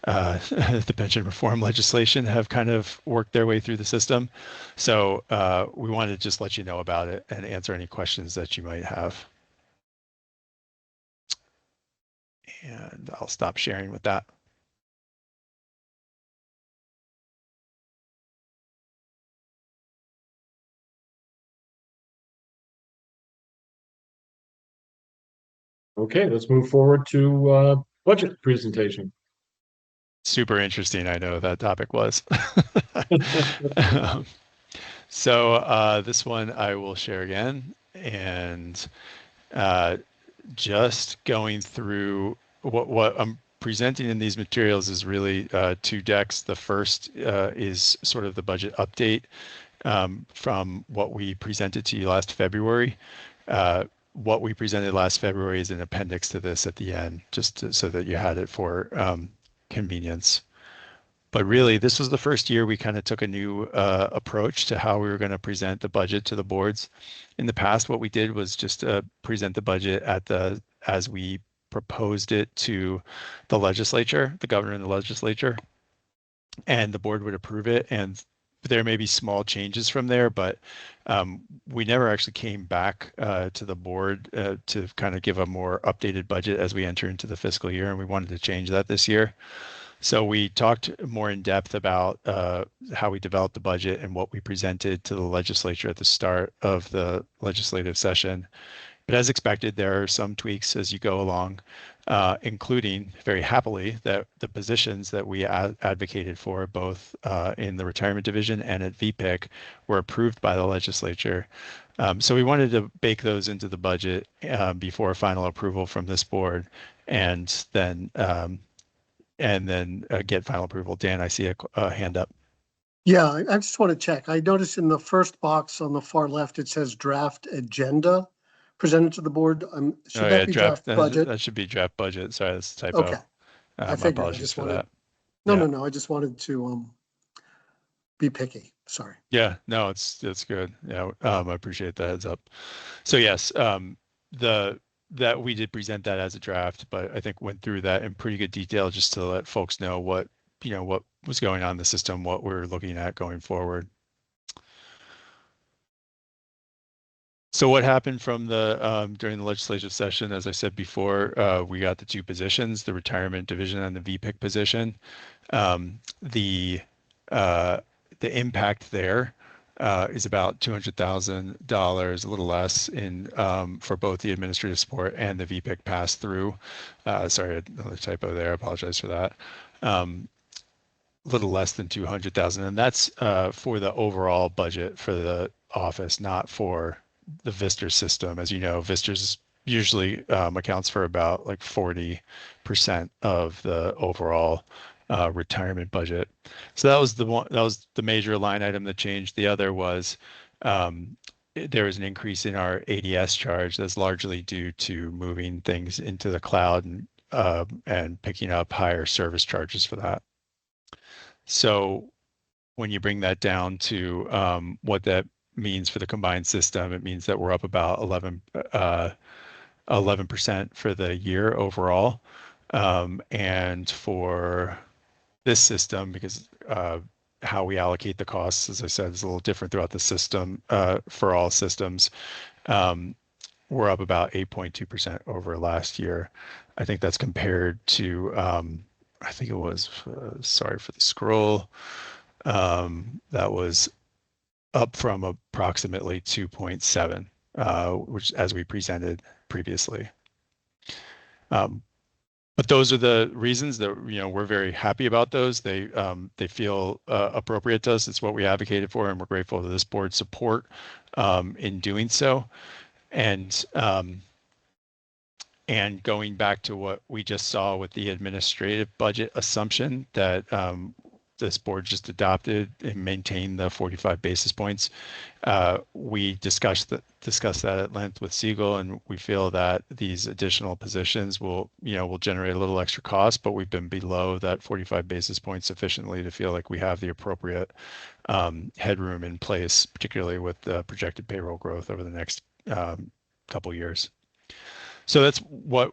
reform legislation have kind of worked their way through the system. So we wanted to just let you know about it and answer any questions that you might have. And I'll stop sharing with that. Okay, let's move forward to budget presentation. Super interesting. I know that topic was. So this one I will share again, and just going through what I'm presenting in these materials is really two decks. The first is sort of the budget update from what we presented to you last February. What we presented last February is an appendix to this at the end, so that you had it for convenience. But really, this was the first year we kind of took a new approach to how we were going to present the budget to the boards. In the past, what we did was just present the budget as we proposed it to the legislature, the governor and the legislature, and the board would approve it. And there may be small changes from there, but we never actually came back to the board to kind of give a more updated budget as we enter into the fiscal year, and we wanted to change that this year. So we talked more in depth about how we developed the budget and what we presented to the legislature at the start of the legislative session. But as expected, there are some tweaks as you go along, including very happily that the positions that we advocated for both in the retirement division and at VPIC were approved by the legislature. So we wanted to bake those into the budget before final approval from this board, and then and then get final approval. Dan, I see a hand up. Yeah, I just want to check. I noticed in the first box on the far left, it says draft agenda presented to the board. Should that be draft budget? That should be draft budget. Sorry, that's a typo. Okay. I My figured. I apologies just for wanted, that. no, Yeah. no, no. I just wanted to be picky. Sorry. Yeah, no, it's good. Yeah, I appreciate the heads up. So yes, that we did present that as a draft, but I think went through that in pretty good detail just to let folks know what what was going on in the system, what we're looking at going forward. So what happened from the during the legislative session? As I said before, we got the two positions, the retirement division and the VPIC position. The impact there is about $200,000, a little less in for both the administrative support and the VPIC pass through. Sorry, another typo there. I apologize for that. A little less than 200,000, and that's for the overall budget for the office, not for the VSTRS system. As you know, VSTRS usually accounts for about like 40% of the overall retirement budget. So that was the one, that was the major line item that changed. The other was there was an increase in our ADS charge that's largely due to moving things into the cloud and picking up higher service charges for that. So when you bring that down to what that means for the combined system, it means that we're up about 11% for the year overall. And for this system, because how we allocate the costs, as I said, is a little different throughout the system for all systems. We're up about 8.2% over last year. I think that's compared to, I think it was, sorry for the scroll, that was up from approximately 2.7, which as we presented previously. But those are the reasons that we're very happy about those. They feel appropriate to us. It's what we advocated for, and we're grateful to this board's support in doing so. And going back to what we just saw with the administrative budget assumption that this board just adopted and maintained the 45 basis points. We discussed that at length with Siegel, and we feel that these additional positions will generate a little extra cost, but we've been below that 45 basis points sufficiently to feel like we have the appropriate headroom in place, particularly with the projected payroll growth over the next couple years. So that's what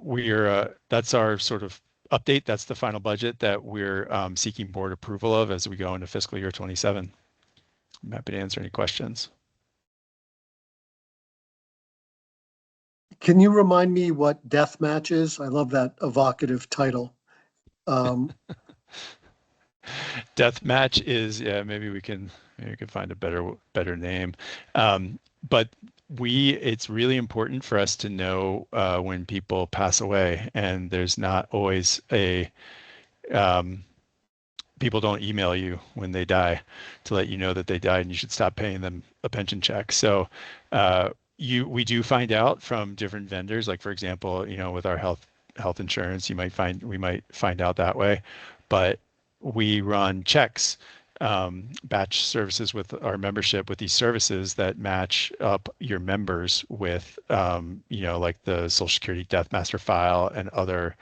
that's our sort of update. That's the final budget that we're seeking board approval of as we go into fiscal year 27. I'm happy to answer any questions. Can you remind me what death match is? I love that evocative title. Death match is, yeah, maybe we can find a better name. But it's really important for us to know when people pass away, and there's not always people don't email you when they die to let you know that they died and you should stop paying them a pension check. So we do find out from different vendors, like for example, with our health insurance, we might find out that way, but we run checks, batch services with our membership with these services that match up your members with, like the Social Security Death Master File and other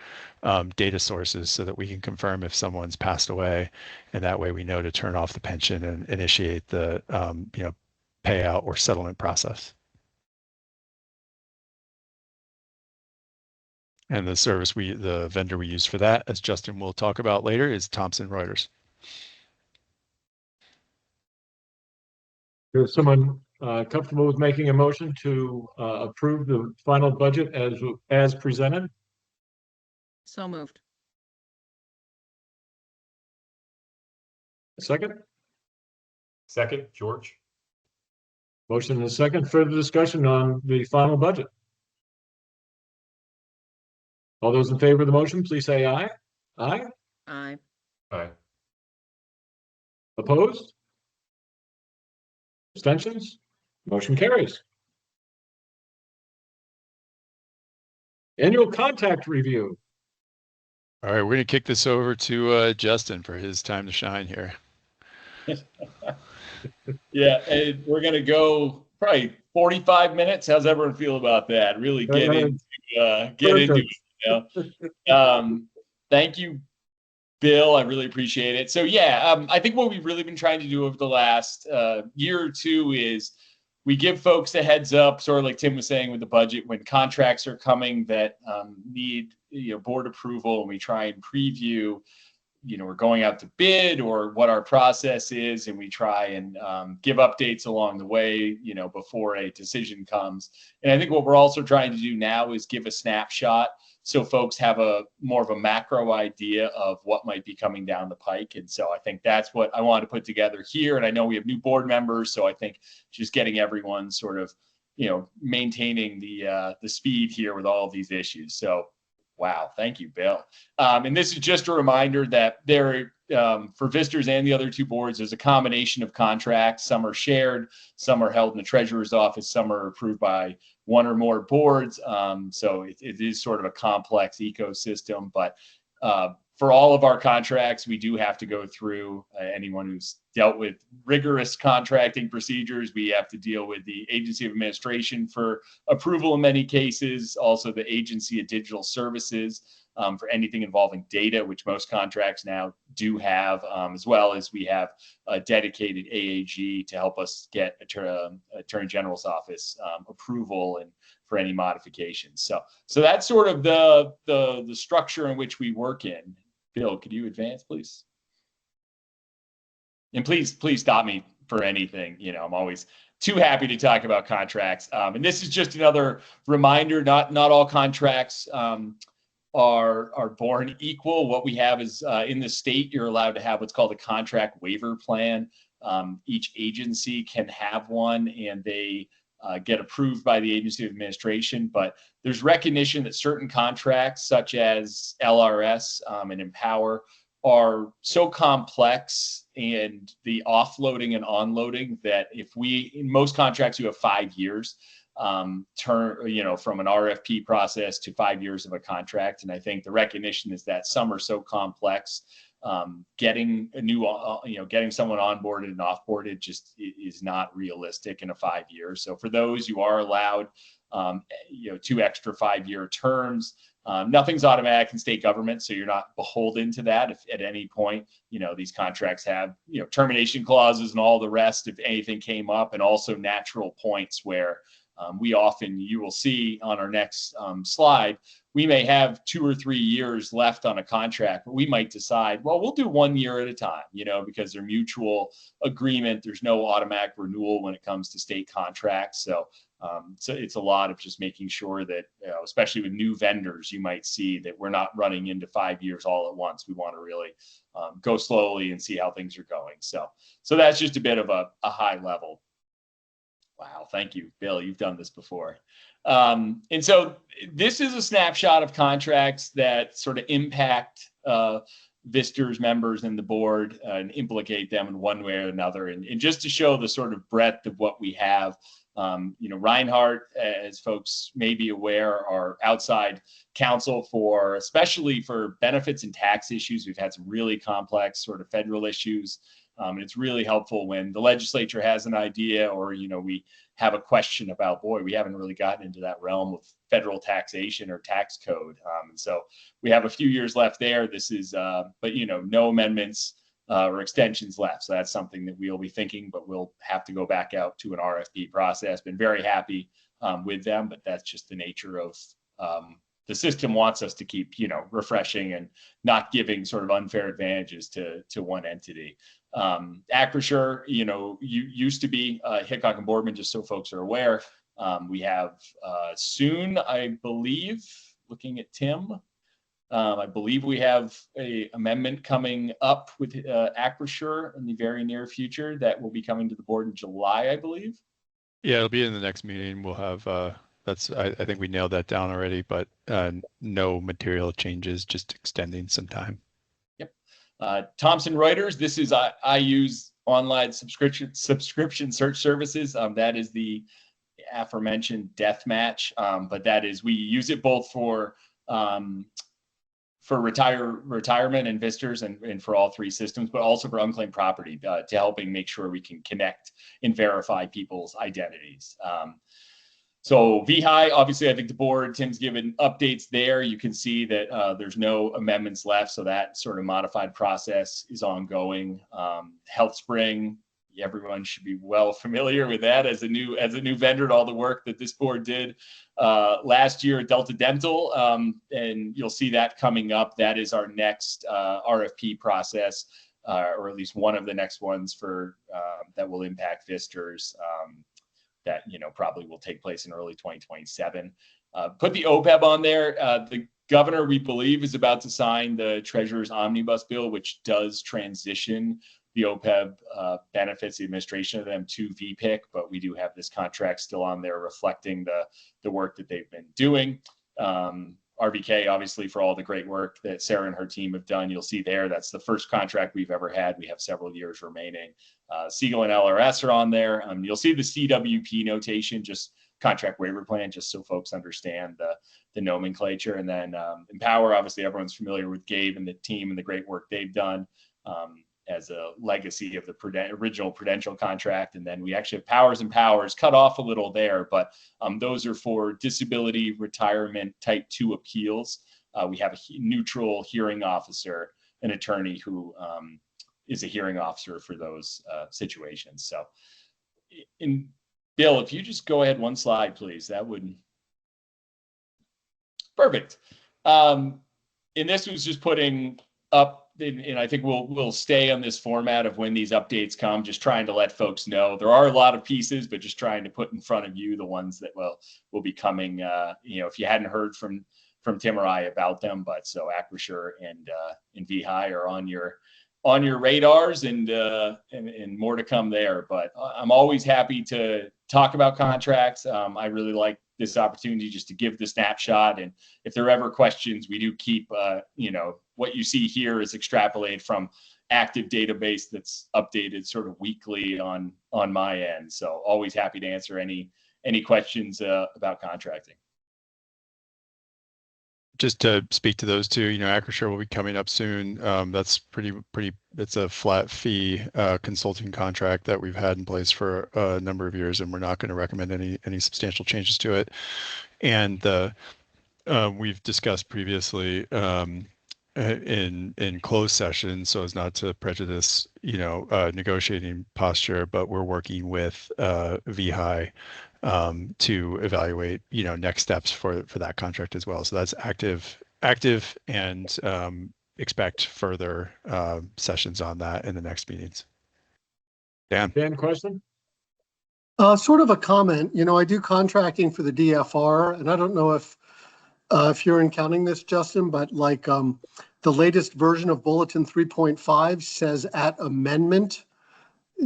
data sources, so that we can confirm if someone's passed away, and that way we know to turn off the pension and initiate the payout or settlement process. And the vendor we use for that, as Justin will talk about later, is Thomson Reuters. Is someone comfortable with making a motion to approve the final budget as presented? So moved. A second? Second, George. Motion and a second. Further discussion on the final budget? All those in favor of the motion, please say aye. Aye. Aye. Aye. Opposed? Abstentions? Motion carries. Annual contact review. All right, we're going to kick this over to Justin for his time to shine here. Yeah, and we're gonna go probably 45 minutes. How's everyone feel about that? Really get into it. You know? Thank you, Bill. I really appreciate it. So yeah, I think what we've really been trying to do over the last year or two is we give folks a heads up, sort of like Tim was saying with the budget, when contracts are coming that need board approval, and we try and preview we're going out to bid or what our process is, and we try and give updates along the way before a decision comes. And I think what we're also trying to do now is give a snapshot so folks have a more of a macro idea of what might be coming down the pike. And so I think that's what I wanted to put together here. And I know we have new board members, so I think just getting everyone sort of maintaining the speed here with all of these issues. So wow, thank you, Bill. And this is just a reminder that there, for VSTRS and the other two boards, there's a combination of contracts. Some are shared, some are held in the treasurer's office, some are approved by one or more boards. So it is sort of a complex ecosystem, but for all of our contracts, we do have to go through anyone who's dealt with rigorous contracting procedures. We have to deal with the Agency of Administration for approval in many cases, also the Agency of Digital Services for anything involving data, which most contracts now do have, as well as we have a dedicated AAG to help us get Attorney General's office approval and for any modifications. So that's sort of the structure in which we work in. Bill, could you advance, please? And please stop me for anything. I'm always too happy to talk about contracts. And this is just another reminder, not all contracts are born equal. What we have is in the state, you're allowed to have what's called a contract waiver plan. Each agency can have one, and they get approved by the Agency of Administration, but there's recognition that certain contracts such as LRS and Empower are so complex, and the offloading and onloading, that in most contracts you have 5 years from an RFP process to 5 years of a contract. And I think the recognition is that some are so complex, getting getting someone onboarded and offboarded just is not realistic in a 5 years. So for those, you are allowed 2 extra 5-year terms. Nothing's automatic in state government, so you're not beholden to that. If at any point, these contracts have, termination clauses and all the rest if anything came up, and also natural points where you will see on our next slide, we may have 2 or 3 years left on a contract, but we might decide, well, we'll do 1 year at a time, because they're mutual agreement. There's no automatic renewal when it comes to state contracts. So it's a lot of just making sure that, especially with new vendors, you might see that we're not running into 5 years all at once. We want to really go slowly and see how things are going. So that's just a bit of a high level. Wow, thank you, Bill. You've done this before. And so this is a snapshot of contracts that sort of impact VSTRS members and the board and implicate them in one way or another. And just to show the sort of breadth of what we have, Reinhardt, as folks may be aware, are outside counsel especially for benefits and tax issues. We've had some really complex sort of federal issues. And it's really helpful when the legislature has an idea, or, we have a question about, boy, we haven't really gotten into that realm of federal taxation or tax code. And so we have a few years left there. This is, but, no amendments or extensions left. So that's something that we'll be thinking, but we'll have to go back out to an RFP process. Been very happy with them, but that's just the nature of the system wants us to keep, refreshing and not giving sort of unfair advantages to one entity. Acrisure, used to be Hickok and Boardman, just so folks are aware. We have soon, I believe, looking at Tim, I believe we have a amendment coming up with Acrisure in the very near future that will be coming to the board in July, I believe. Yeah, it'll be in the next meeting. We'll have I think we nailed that down already, but no material changes, just extending some time. Yep. Thomson Reuters, this is I use online subscription search services. That is the aforementioned death match, but that is, we use it both for for retirement and visitors and for all three systems, but also for unclaimed property to helping make sure we can connect and verify people's identities. So VHI, obviously, I think the board, Tim's given updates there. You can see that there's no amendments left. So that sort of modified process is ongoing. HealthSpring, everyone should be well familiar with that as a new vendor to all the work that this board did last year at Delta Dental. And you'll see that coming up. That is our next RFP process, or at least one of the next ones for that will impact visitors. That probably will take place in early 2027. Put the OPEB on there. The governor, we believe, is about to sign the Treasurer's Omnibus Bill, which does transition the OPEB benefits, the administration of them, to VPIC, but we do have this contract still on there reflecting the work that they've been doing. RVK, obviously, for all the great work that Sarah and her team have done. You'll see there, that's the first contract we've ever had. We have several years remaining. Siegel and LRS are on there. You'll see the CWP notation, just contract waiver plan, just so folks understand the nomenclature. And then Empower, obviously, everyone's familiar with Gabe and the team and the great work they've done as a legacy of the original Prudential contract. And then we actually have Powers and Powers cut off a little there, but those are for disability retirement type 2 appeals. We have a neutral hearing officer, an attorney who is a hearing officer for those situations. So Bill, if you just go ahead one slide, please, that would. Perfect. And this was just putting up, and I think we'll stay on this format of when these updates come, just trying to let folks know there are a lot of pieces, but just trying to put in front of you the ones that will be coming. If you hadn't heard from Tim or I about them, but so Acrisure and VHI are on your radars, and more to come there. But I'm always happy to talk about contracts. I really like this opportunity just to give the snapshot. And if there are ever questions, we do keep, what you see here is extrapolated from active database that's updated sort of weekly on my end. So always happy to answer any questions about contracting. Just to speak to those two, Acrisure will be coming up soon. That's pretty. It's a flat fee consulting contract that we've had in place for a number of years, and we're not going to recommend any substantial changes to it. And we've discussed previously in closed session, so as not to prejudice, negotiating posture, but we're working with VHI to evaluate, next steps for that contract as well. So that's active, and expect further sessions on that in the next meetings. Dan, question? Sort of a comment. I do contracting for the DFR, and I don't know if you're encountering this, Justin, but like the latest version of Bulletin 3.5 says at amendment.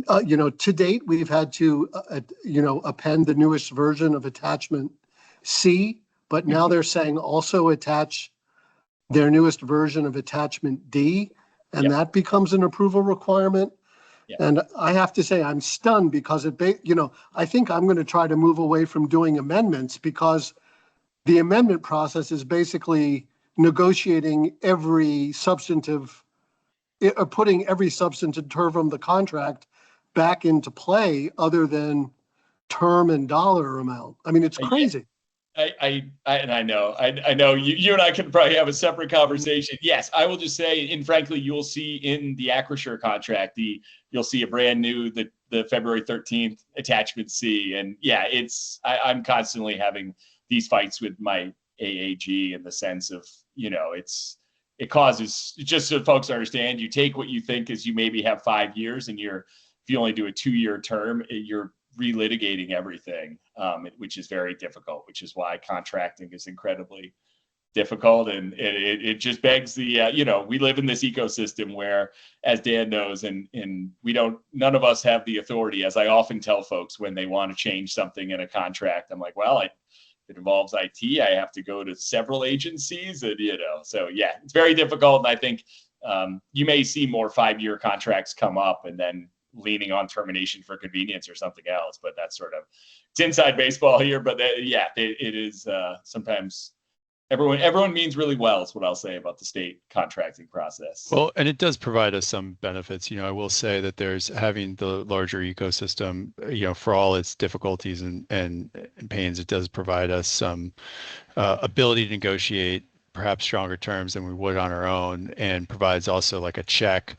To date, we've had to, append the newest version of attachment C, but now they're saying also attach their newest version of attachment D, and that becomes an approval requirement. Yep. And I have to say, I'm stunned because I think I'm going to try to move away from doing amendments, because the amendment process is basically negotiating every substantive, putting every substantive term from the contract back into play other than term and dollar amount. I mean, it's crazy. I know you and I could probably have a separate conversation. Yes, I will just say, and frankly, you'll see in the Acrisure contract, you'll see a brand new, the February 13th attachment C. And yeah, I'm constantly having these fights with my AAG in the sense of, it causes, just so folks understand, you take what you think is you maybe have 5 years, and if you only do a 2-year term, you're relitigating everything, which is very difficult, which is why contracting is incredibly difficult. And it just begs we live in this ecosystem where, as Dan knows, and none of us have the authority, as I often tell folks when they want to change something in a contract. I'm like, well, if it involves IT, I have to go to several agencies, and so yeah, it's very difficult. And I think you may see more 5-year contracts come up, and then leaning on termination for convenience or something else, but that's sort of, it's inside baseball here. But it is sometimes everyone means really well is what I'll say about the state contracting process. Well, and it does provide us some benefits. I will say that there's having the larger ecosystem, for all its difficulties and pains, it does provide us some ability to negotiate perhaps stronger terms than we would on our own, and provides also like a check,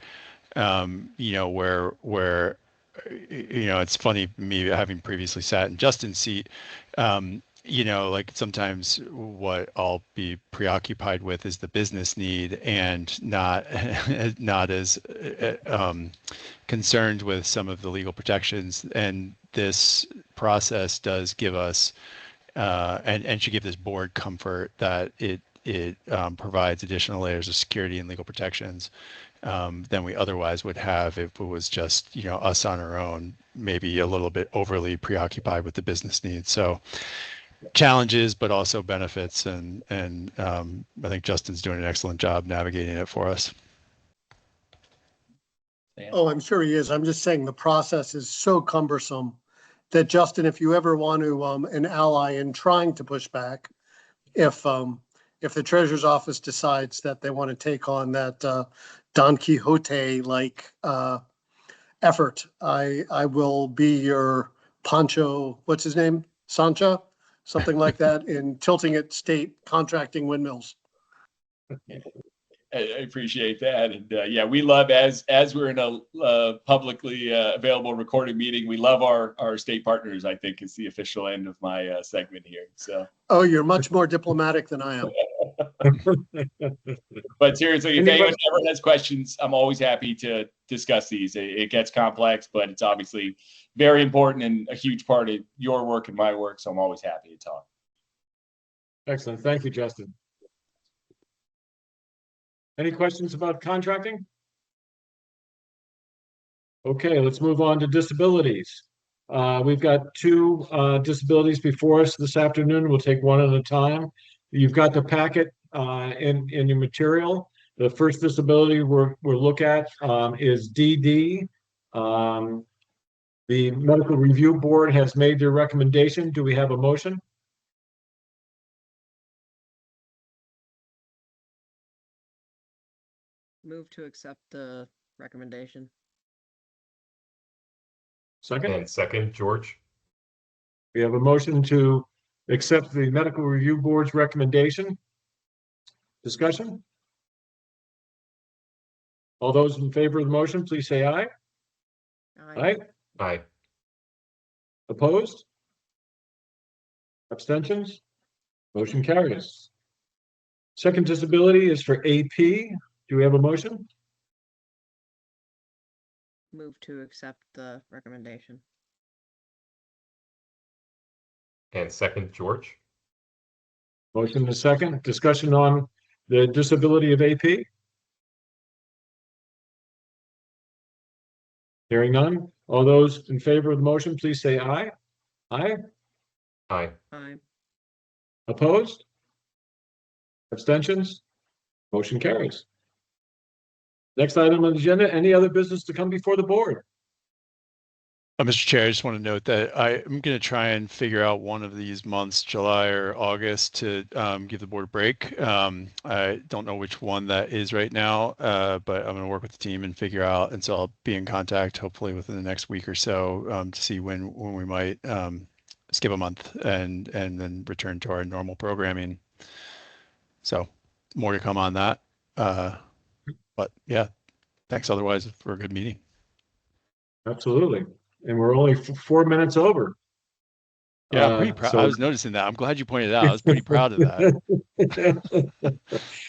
where it's funny, me having previously sat in Justin's seat, like sometimes what I'll be preoccupied with is the business need, and not not as concerned with some of the legal protections. And this process does give us and should give this board comfort that it provides additional layers of security and legal protections than we otherwise would have if it was just us on our own, maybe a little bit overly preoccupied with the business needs. So challenges, but also benefits, and I think Justin's doing an excellent job navigating it for us. Oh, I'm sure he is. I'm just saying the process is so cumbersome that, Justin, if you ever want to an ally in trying to push back, if the treasurer's office decides that they want to take on that Don Quixote like effort, I will be your Pancho, what's his name? Sancho? Something like that, in tilting at state contracting windmills. I appreciate that. And yeah, we love, as we're in a publicly available recording meeting, we love our state partners, I think is the official end of my segment here. So. Oh, you're much more diplomatic than I am. But seriously, if anyone ever has questions, I'm always happy to discuss these. It gets complex, but it's obviously very important and a huge part of your work and my work. So I'm always happy to talk. Excellent. Thank you, Justin. Any questions about contracting? Okay, let's move on to disabilities. We've got two disabilities before us this afternoon. We'll take one at a time. You've got the packet in your material. The first disability we'll look at is DD. The Medical Review Board has made their recommendation. Do we have a motion? Move to accept the recommendation. Second? And second, George. We have a motion to accept the Medical Review Board's recommendation. Discussion? All those in favor of the motion, please say aye. Aye. Aye. Opposed? Abstentions? Motion carries. Second disability is for AP. Do we have a motion? Move to accept the recommendation. And second, George. Motion and second. Discussion on the disability of AP? Hearing none. All those in favor of the motion, please say aye. Aye. Aye. Aye. Opposed? Abstentions? Motion carries. Next item on the agenda, any other business to come before the board? Mr. Chair, I just want to note that I'm going to try and figure out one of these months, July or August, to give the board a break. I don't know which one that is right now, but I'm going to work with the team and figure out. And so I'll be in contact, hopefully within the next week or so, to see when we might skip a month and then return to our normal programming. So more to come on that. But yeah, thanks otherwise for a good meeting. Absolutely. And we're only 4 minutes over. Yeah, I'm pretty proud. So I was noticing that. I'm glad you pointed it out. I was pretty proud of that.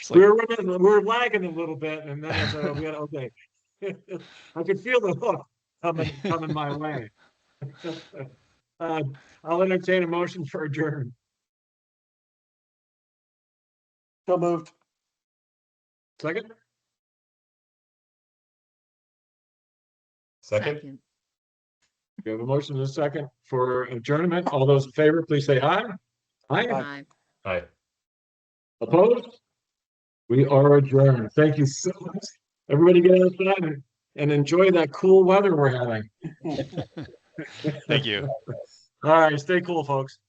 We're lagging a little bit, and then it's okay. I could feel the hook coming my way. I'll entertain a motion for adjournment. So moved. Second? Second. We have a motion and a second for adjournment. All those in favor, please say aye. Aye. Aye. Aye. Opposed? We are adjourned. Thank you so much. Everybody get outside and enjoy that cool weather we're having. Thank you. All right, stay cool, folks.